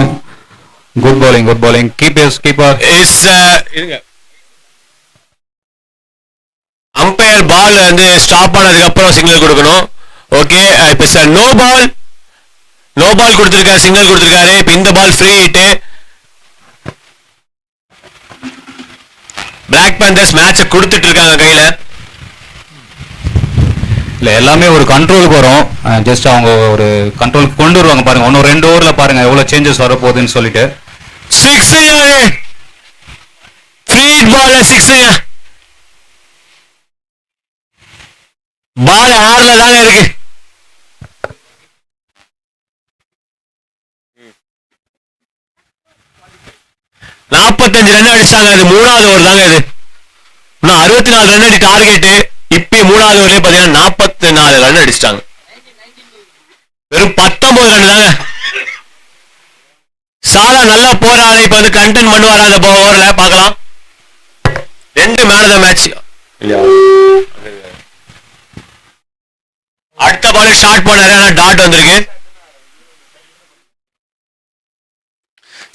[SPEAKER 6] Good bowling. கீப்பர்
[SPEAKER 1] இஸ் இருங்க. அம்பையர் பால் வந்து ஸ்டாப் ஆனதுக்கு அப்புறம் சிக்னல் கொடுக்கணும். ஓகே, இப்போ சார் நோ பால் கொடுத்திருக்காரு, சிக்னல் கொடுத்திருக்காரு. இப்போ இந்த ball free hit. Black Panthers மேட்சை கொடுத்துட்டு இருக்காங்க கையில.
[SPEAKER 6] இல்லை, எல்லாமே ஒரு கண்ட்ரோலுக்கு வரும். ஜஸ்ட் அவங்க ஒரு கண்ட்ரோலுக்கு கொண்டு வருவாங்க பாருங்க. இன்னும் 2 ஓவரில் பாருங்க எவ்வளோ சேஞ்சஸ் வரப்போகுதுன்னு சொல்லிட்டு.
[SPEAKER 1] 6 ஃப்ரீ ஹிட் பால் 6. பால் ஆறுல தாங்க இருக்கு. நாற்பத்தஞ்சு ரன் அடிச்சாங்க. இது 3வது ஓவர் தாங்க. இது இன்னும் 64 ரன் அடி டார்கெட். இப்ப 3வது ஓவர்லயே பாத்தீங்கன்னா 44 ரன் அடிச்சிட்டாங்க. வெறும் 19 ரன் தாங்க. சாலா நல்லா போறாரு. இப்ப வந்து கண்டென்ட் பண்ணுவாரா அந்த ஓவர்ல பார்க்கலாம். 2 மேன் ஆஃப் தி மேட்ச். அடுத்த பால் ஷார்ட் போனாரு, ஆனா டாட் வந்திருக்கு.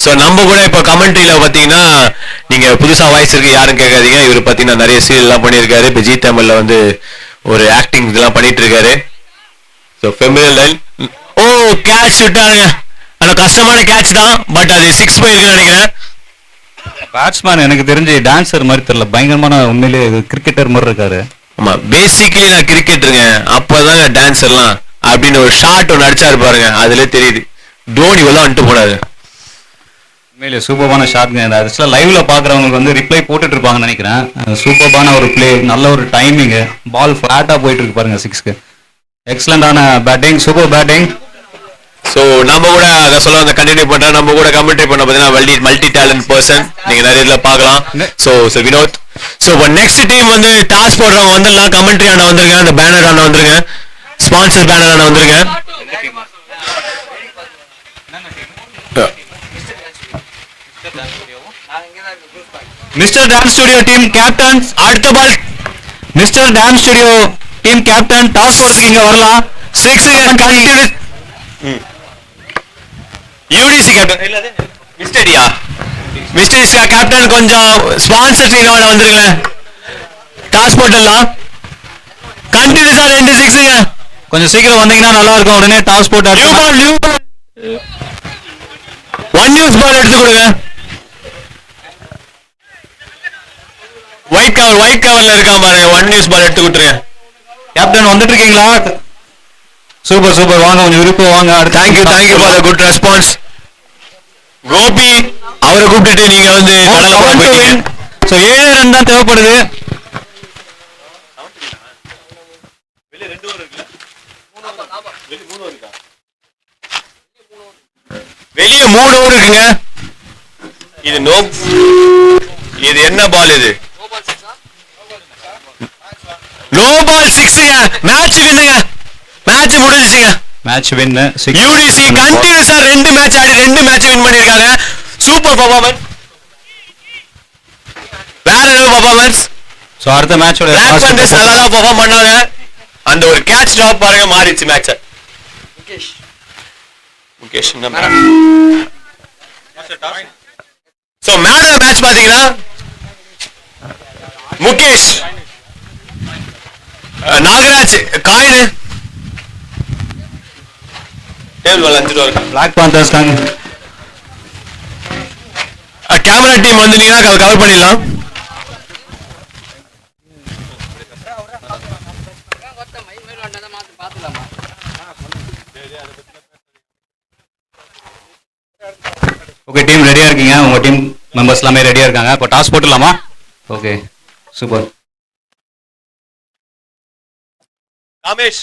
[SPEAKER 1] சோ நம்ம கூட இப்ப கமெண்ட்ரியில பாத்தீங்கன்னா நீங்க புதுசா வாய்ஸ் இருக்கு யாரும் கேட்காதீங்க. இவர் பாத்தீங்கன்னா நிறைய சீரியல் எல்லாம் பண்ணியிருக்காரு. இப்ப ஜி தமிழ்ல வந்து ஒரு ஆக்டிங் இதெல்லாம் பண்ணிட்டு இருக்காரு. சோ ஃபெமிலியர் ஓ கேட்ச் விட்டாருங்க. ஆனா கஷ்டமான கேட்ச் தான், பட் அது 6 போயிருக்கு நினைக்கிறேன்.
[SPEAKER 6] பேட்ஸ்மேன் எனக்கு தெரிஞ்சு டான்சர் மாதிரி தெரியல, பயங்கரமான உண்மையிலேயே கிரிக்கெட்டர் மாதிரி இருக்காரு.
[SPEAKER 1] ஆமா, பேசிக்கலி நான் கிரிக்கெட்டுங்க, அப்பதாங்க டான்சர்லாம் அப்படின்னு ஒரு ஷாட் ஒன்று அடிச்சாரு பாருங்க, அதுல தெரியுது. தோனி எல்லாம் வந்துட்டு போனாரு.
[SPEAKER 6] உண்மையிலே சூப்பரான ஷாட்ங்க. ஆக்சுவலாக லைவ்ல பாக்குறவங்களுக்கு வந்து ரிப்ளை போட்டுட்டு இருப்பாங்கன்னு நினைக்கிறேன். சூப்பரான ஒரு பிளே, நல்ல ஒரு டைமிங், பால் ஃபிளாட்டா போயிட்டு இருக்கு பாருங்க 6க்கு. எக்ஸலண்டான பேட்டிங், சூப்பர் பேட்டிங்.
[SPEAKER 1] ஸோ நம்ம கூட அதை சொல்ல வந்து கண்டினியூ பண்றோம். நம்ம கூட கமெண்ட்ரி பண்ண பார்த்தீங்கன்னா மல்டி டேலண்ட் பர்சன், நீங்க நிறைய இதில் பார்க்கலாம். ஸோ வினோத். ஸோ இப்போ நெக்ஸ்ட் டீம் வந்து டாஸ் போடுறவங்க வந்துடலாம். கமெண்ட்ரி ஆன வந்துருங்க, அந்த பேனர் ஆன வந்துருங்க, ஸ்பான்சர் பேனர் ஆன வந்துருங்க.
[SPEAKER 6] Mister dance studio team captain அடுத்த ball. Mister dance studio team captain toss போடுறதுக்கு இங்க வரலாம்.
[SPEAKER 1] 6 கண்டினியூ. யூடிசி கேப்டன் இல்ல மிஸ்டடியா மிஸ்டடி கேப்டன் கொஞ்சம் ஸ்பான்சர் டீமோட வந்துருங்க. டாஸ் போட்டுடலாம். கண்டினியூஸா 2 6ங்க.
[SPEAKER 6] கொஞ்சம் சீக்கிரம் வந்தீங்கன்னா நல்லா இருக்கும். உடனே டாஸ் போட்டு
[SPEAKER 1] நியூ பால் 1 நியூஸ் பால் எடுத்து கொடுங்க. ஒயிட் கவர்ல இருக்கான் பாருங்க. 1 நியூஸ் பால் எடுத்து கொடுத்துருங்க.
[SPEAKER 6] கேப்டன் வந்துட்டு இருக்கீங்களா? சூப்பர் வாங்க, கொஞ்சம் விருப்பம் வாங்க.
[SPEAKER 1] Thank you for the good response. Gopi அவரை கூப்பிட்டுட்டு நீங்க வந்து கடலை போயிட்டீங்க.
[SPEAKER 6] ஸோ 7 ரன் தான் தேவைப்படுது.
[SPEAKER 1] வெளியே 3 ஓவர் இருக்குங்க. இது நோ, இது என்ன பால்? இது நோ பால் 6ங்க. மேட்ச் வின்னுங்க. மேட்ச் முடிஞ்சிச்சுங்க.
[SPEAKER 6] Match win.
[SPEAKER 1] யூடிசி கண்டினியூஸா 2 மேட்ச் ஆடி 2 மேட்ச் வின் பண்ணிருக்காங்க. சூப்பர் பெர்ஃபார்மன்ஸ், வேற லெவல் பெர்ஃபார்மன்ஸ்.
[SPEAKER 6] ஸோ அடுத்த மேட்சோட
[SPEAKER 1] பிளாக் பேந்தர்ஸ் நல்லா தான் பெர்ஃபார்ம் பண்ணாங்க. அந்த ஒரு கேட்ச் டிராப் பாருங்க மாறிச்சு match. Mukesh so man of the match பாத்தீங்கன்னா முகேஷ், நாகராஜ் காயின் டேபிள் 5 ரூபா.
[SPEAKER 6] பிளாக் பேந்தர்ஸ் தாங்க.
[SPEAKER 1] கேமரா டீம் வந்தீங்கன்னா கவர் பண்ணிடலாம்.
[SPEAKER 6] ஓகே, டீம் ரெடியா இருக்கீங்க? உங்க டீம் மெம்பர்ஸ் எல்லாமே ரெடியா இருக்காங்க. இப்போ டாஸ் போட்டுடலாமா? Okay, super.
[SPEAKER 1] காமேஷ்